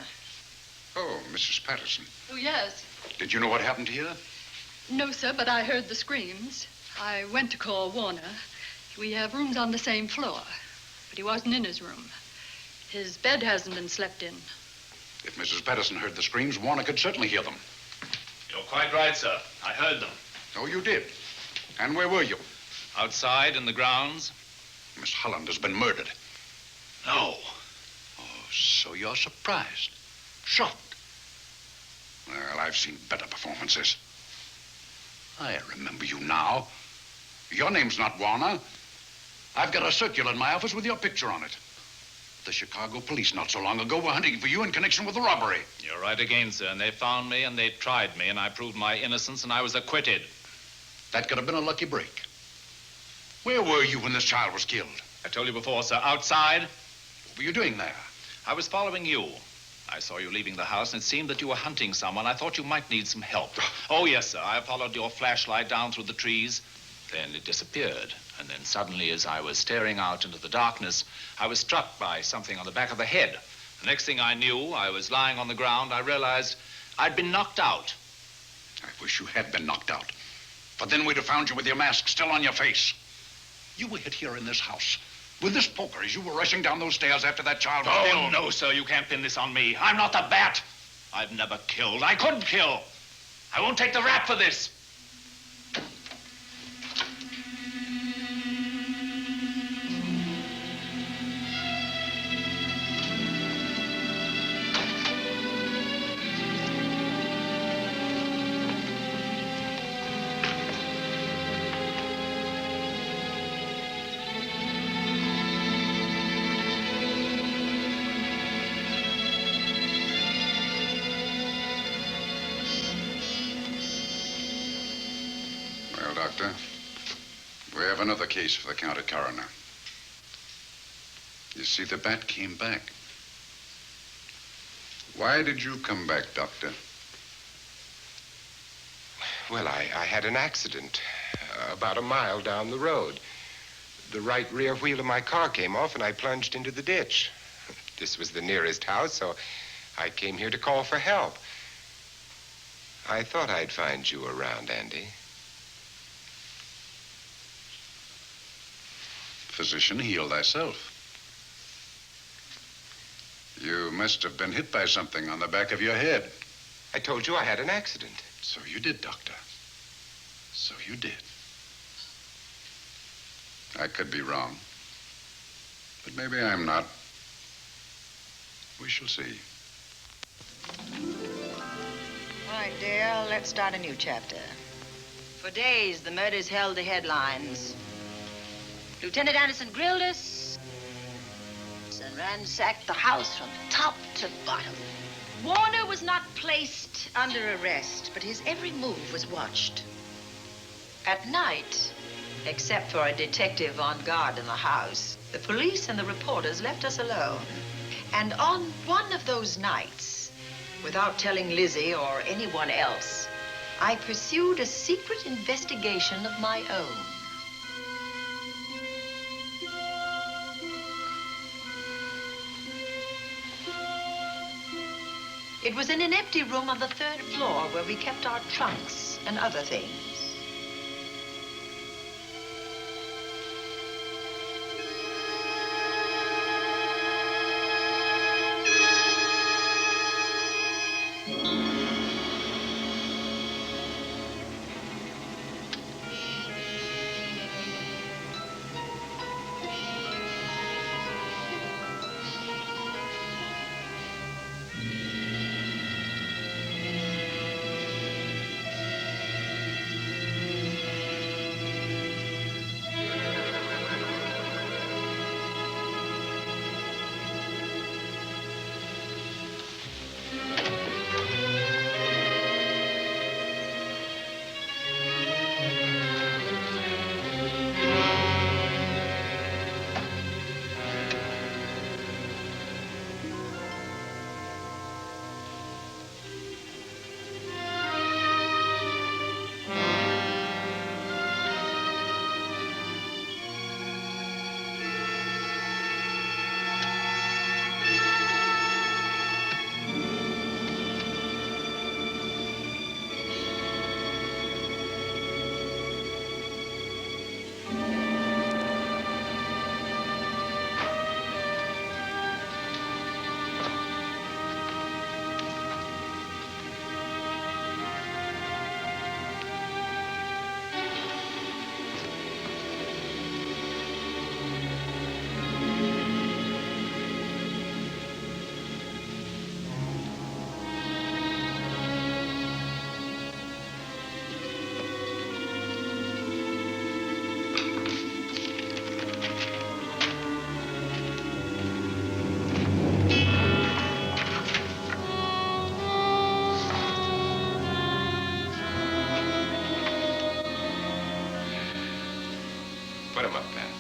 Oh, Mrs. Patterson. Oh, yes. Did you know what happened here? No, sir, but I heard the screams. I went to call Warner. We have rooms on the same floor, but he wasn't in his room. His bed hasn't been slept in. If Mrs. Patterson heard the screams, Warner could certainly hear them. You're quite right, sir. I heard them. Oh, you did? And where were you? Outside in the grounds. Miss Holland has been murdered. No. Oh, so you're surprised. Shocked. Well, I've seen better performances. I remember you now. Your name's not Warner. I've got a circular in my office with your picture on it. The Chicago police not so long ago were hunting for you in connection with the robbery. You're right again, sir. And they found me and they tried me and I proved my innocence and I was acquitted. That could have been a lucky break. Where were you when this child was killed? I told you before, sir. Outside. What were you doing there? I was following you. I saw you leaving the house and it seemed that you were hunting someone. I thought you might need some help. Oh, yes, sir. I followed your flashlight down through the trees. Then it disappeared. And then suddenly, as I was staring out into the darkness, I was struck by something on the back of the head. The next thing I knew, I was lying on the ground. I realized I'd been knocked out. I wish you had been knocked out. But then we'd have found you with your mask still on your face. You were hit here in this house with this poker as you were rushing down those stairs after that child was killed. Oh, no, sir. You can't pin this on me. I'm not the bat. I've never killed. I couldn't kill. I won't take the rap for this. Doctor. We have another case for the county coroner. You see, the bat came back. Why did you come back, Doctor? Well, I had an accident about a mile down the road. The right rear wheel of my car came off and I plunged into the ditch. This was the nearest house, so I came here to call for help. I thought I'd find you around, Andy. Physician, heal thyself. You must have been hit by something on the back of your head. I told you I had an accident. So you did, Doctor. So you did. I could be wrong. But maybe I'm not. We shall see. All right, dear, let's start a new chapter. For days, the murders held the headlines. Lieutenant Anderson grilled us and ransacked the house from top to bottom. Warner was not placed under arrest, but his every move was watched. At night, except for a detective on guard in the house, the police and the reporters left us alone. And on one of those nights, without telling Lizzie or anyone else, I pursued a secret investigation of my own. It was in an empty room on the 3rd floor where we kept our trunks and other things. Put him up, Pat.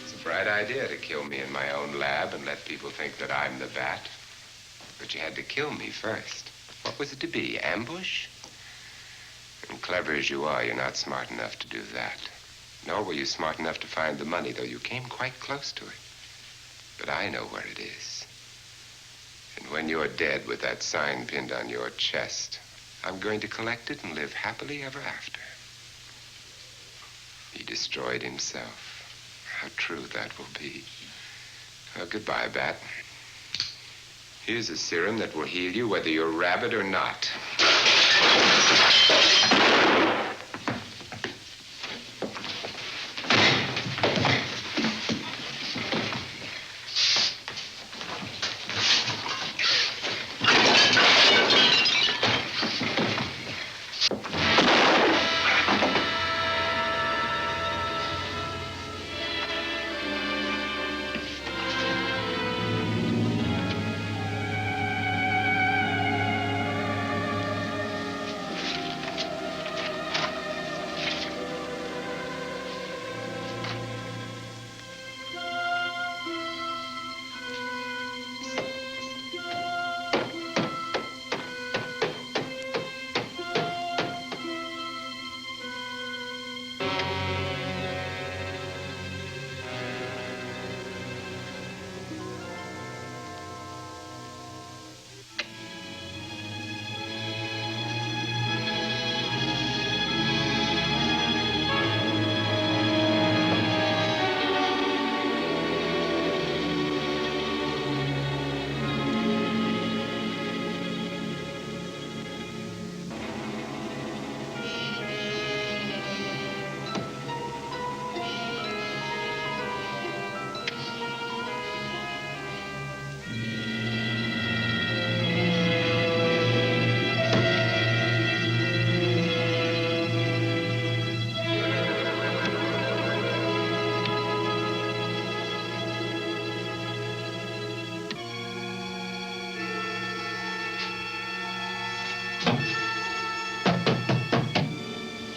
It's a bright idea to kill me in my own lab and let people think that I'm the bat. But you had to kill me first. What was it to be, ambush? And clever as you are, you're not smart enough to do that. Nor were you smart enough to find the money, though you came quite close to it. But I know where it is. And when you're dead with that sign pinned on your chest, I'm going to collect it and live happily ever after. He destroyed himself. How true that will be. Well, goodbye, Bat. Here's a serum that will heal you whether you're rabid or not.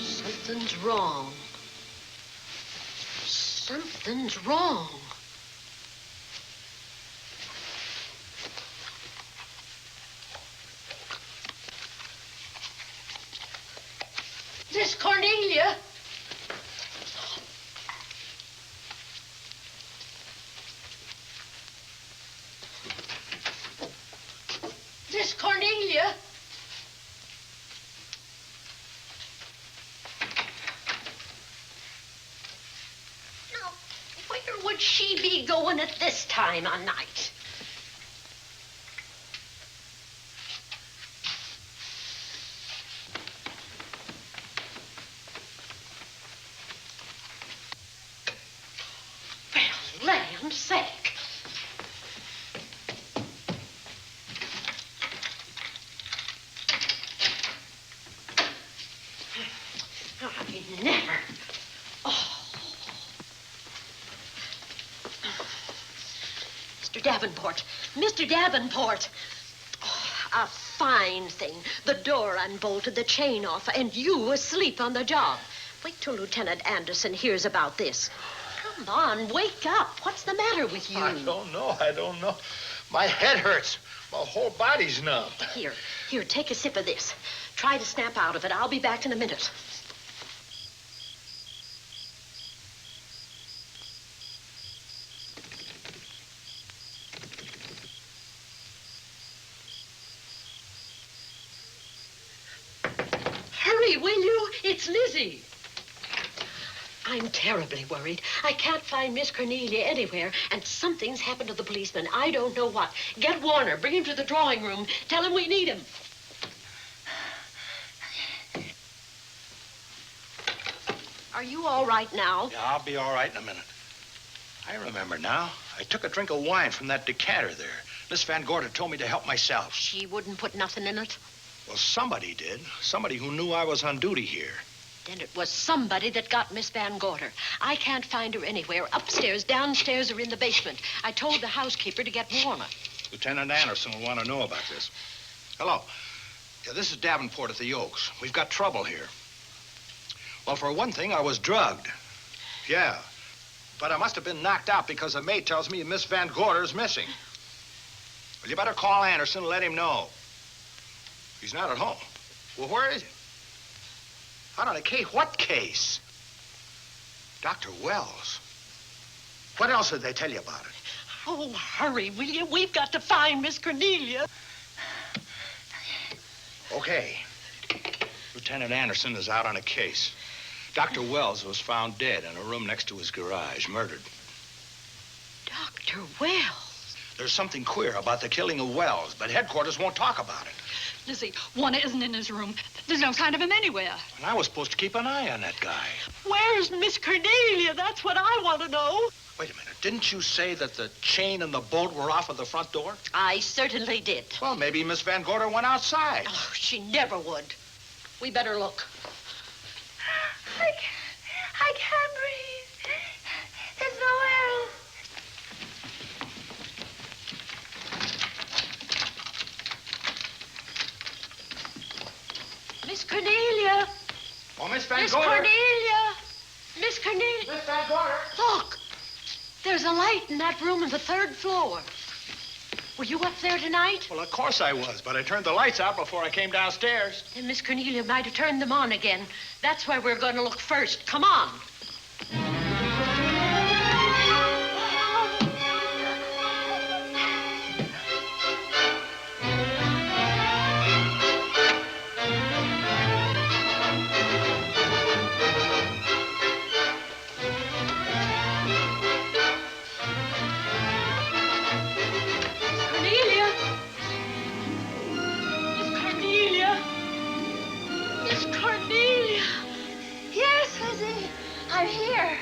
Something's wrong. Something's wrong. Miss Cornelia. Miss Cornelia. Where would she be going at this time of night? Well, land's sake. I never. Mr. Davenport. Mr. Davenport. Oh, a fine thing. The door unbolted, the chain off, and you asleep on the job. Wait till Lieutenant Anderson hears about this. Come on, wake up. What's the matter with you? I don't know. My head hurts. My whole body's numb. Here, take a sip of this. Try to snap out of it. I'll be back in a minute. Hurry, will you? It's Lizzie. I'm terribly worried. I can't find Miss Cornelia anywhere, and something's happened to the policeman. I don't know what. Get Warner. Bring him to the drawing room. Tell him we need him. Are you all right now? Yeah, I'll be all right in a minute. I remember now. I took a drink of wine from that decanter there. Miss Van Gorder told me to help myself. She wouldn't put nothing in it? Well, somebody did. Somebody who knew I was on duty here. Then it was somebody that got Miss Van Gorder. I can't find her anywhere. Upstairs, downstairs, or in the basement. I told the housekeeper to get Warner. Lieutenant Anderson will want to know about this. Hello. Yeah, this is Davenport at the Oaks. We've got trouble here. Well, for one thing, I was drugged. Yeah. But I must have been knocked out because the maid tells me Miss Van Gorder is missing. Well, you better call Anderson and let him know. He's not at home. Well, where is he? Out on a case? What case? Dr. Wells. What else did they tell you about it? Oh, hurry, will you? We've got to find Miss Cornelia. Okay. Lieutenant Anderson is out on a case. Dr. Wells was found dead in a room next to his garage, murdered. Dr. Wells? There's something queer about the killing of Wells, but headquarters won't talk about it. Lizzie, Warner isn't in his room. There's no sign of him anywhere. And I was supposed to keep an eye on that guy. Where's Miss Cornelia? That's what I want to know. Wait a minute. Didn't you say that the chain and the bolt were off of the front door? I certainly did. Well, maybe Miss Van Gorder went outside. Oh, she never would. We better look. I can't breathe. There's nowhere else. Miss Cornelia. Oh, Miss Van Miss Gorder. Cornelia. Miss Cornelia. Miss Van Gorder. Look. There's a light in that room on the 3rd floor. Were you up there tonight? Well, of course I was, but I turned the lights out before I came downstairs. Then Miss Cornelia might have turned them on again. That's where we're going to look first. Come on. I'm here.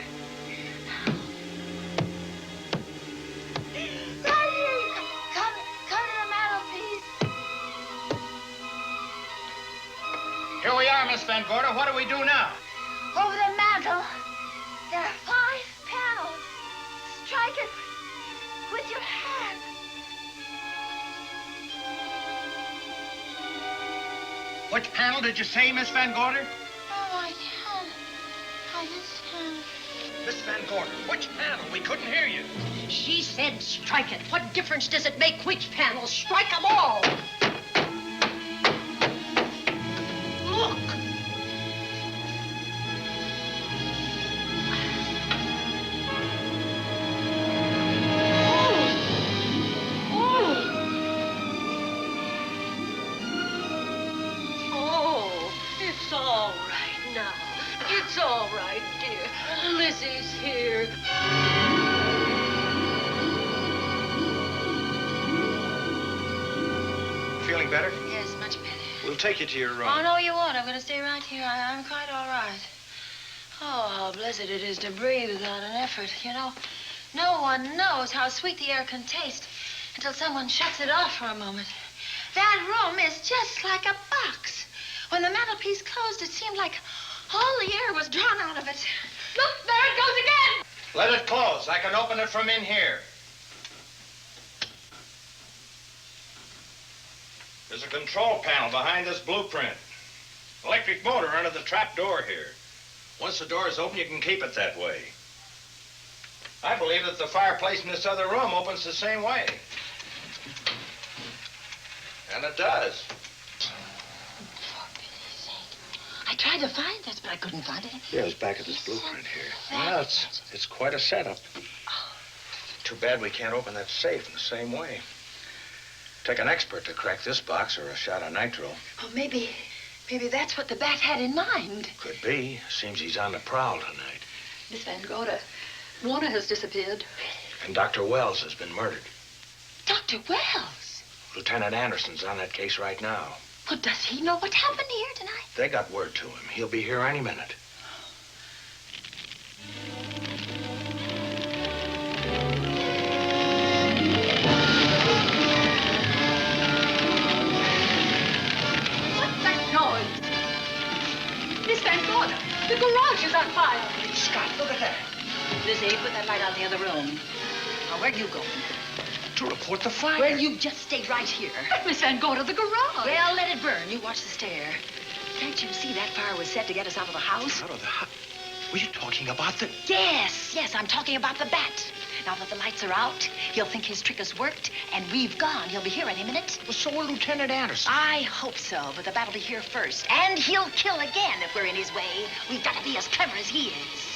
Right here. Come to the mantelpiece. Here we are, Miss Van Gorder. What do we do now? Over the mantel, there are 5 panels. Strike it with your hand. Which panel did you say, Miss Van Gorder? Oh, I just can't. Miss Van Gorder, which panel? We couldn't hear you. She said strike it. What difference does it make which panel? Strike them all. Look. Oh, it's all right now. It's all right, dear. Lizzie's here. Feeling better? Yes, much better. We'll take you to your room. Oh, no, you won't. I'm going to stay right here. I'm quite all right. Oh, how blessed it is to breathe without an effort. You know, no one knows how sweet the air can taste until someone shuts it off for a moment. That room is just like a box. When the mantelpiece closed, it seemed like all the air was drawn out of it. Look, there it goes again. Let it close. I can open it from in here. There's a control panel behind this blueprint. Electric motor under the trap door here. Once the door is open, you can keep it that way. I believe that the fireplace in this other room opens the same way. And it does. I tried to find this, but I couldn't find it. Yeah, it's back of this blueprint here. Well, it's quite a setup. Too bad we can't open that safe in the same way. Take an expert to crack this box or a shot of nitro. Oh, maybe that's what the bat had in mind. Could be. Seems he's on the prowl tonight. Miss Van Gorder, Warner has disappeared. And Dr. Wells has been murdered. Dr. Wells? Lieutenant Anderson's on that case right now. Well, does he know what happened here tonight? They got word to him. He'll be here any minute. What's that noise? Miss Van Gorder, the garage is on fire. Scott, look at that. Lizzie, put that light out in the other room. Now, where are you going? To report the fire. Well, you just stay right here. Miss Van, go to the garage. Well, let it burn. You watch the stair. Can't you see that fire was set to get us out of the house? Out of the house? Were you talking about the... Yes, I'm talking about the bat. Now that the lights are out, he'll think his trick has worked, and we've gone. He'll be here any minute. Well, so will Lieutenant Anderson. I hope so, but the bat will be here first. And he'll kill again if we're in his way. We've got to be as clever as he is.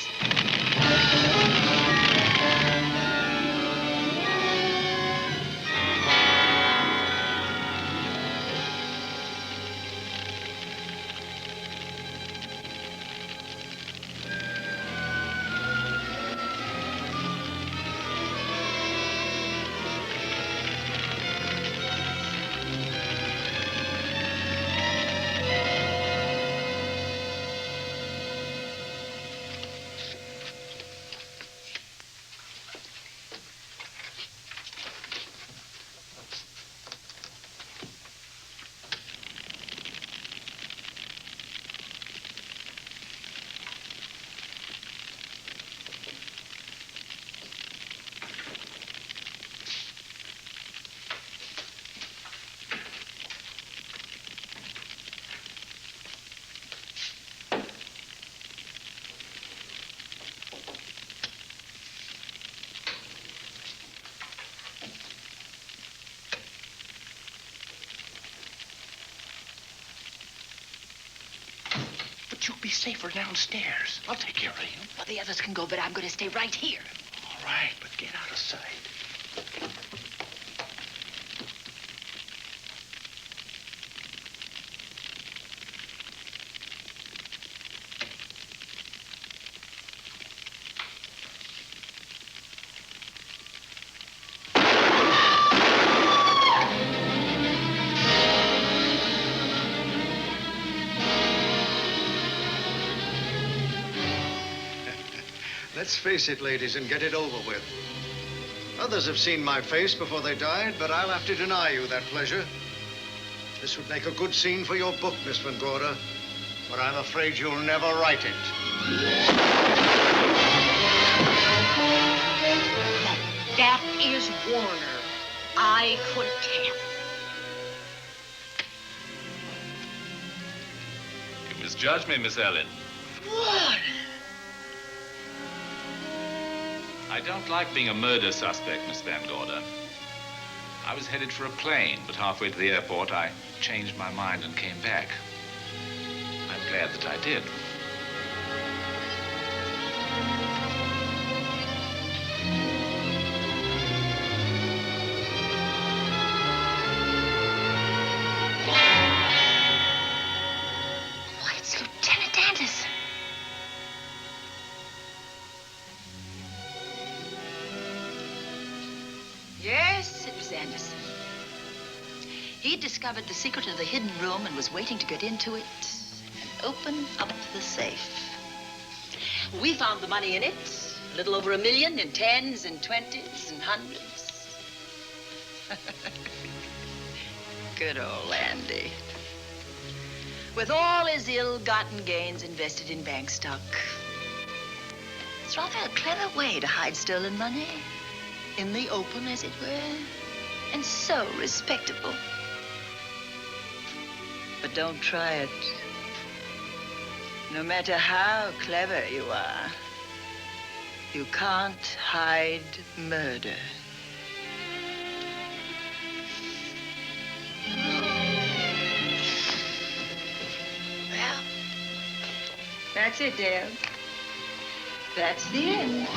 But you'll be safer downstairs. I'll take care of you. Well, the others can go, but I'm going to stay right here. All right, but get out of sight. Let's face it, ladies, and get it over with. Others have seen my face before they died, but I'll have to deny you that pleasure. This would make a good scene for your book, Miss Van Gorder, but I'm afraid you'll never write it. That is Warner. I couldn't tell. You misjudged me, Miss Ellen. Warner! I don't like being a murder suspect, Miss Van Gorder. I was headed for a plane, but halfway to the airport, I changed my mind and came back. I'm glad that I did. Why, it's Lieutenant Anderson. Yes, it was Anderson. He discovered the secret of the hidden room and was waiting to get into it and open up the safe. We found the money in it, a little over $1 million in tens and twenties and hundreds. Good old Andy. With all his ill-gotten gains invested in bank stock. It's rather a clever way to hide stolen money. In the open, as it were, and so respectable. But don't try it. No matter how clever you are, you can't hide murder. Well, that's it, Dale. That's the end.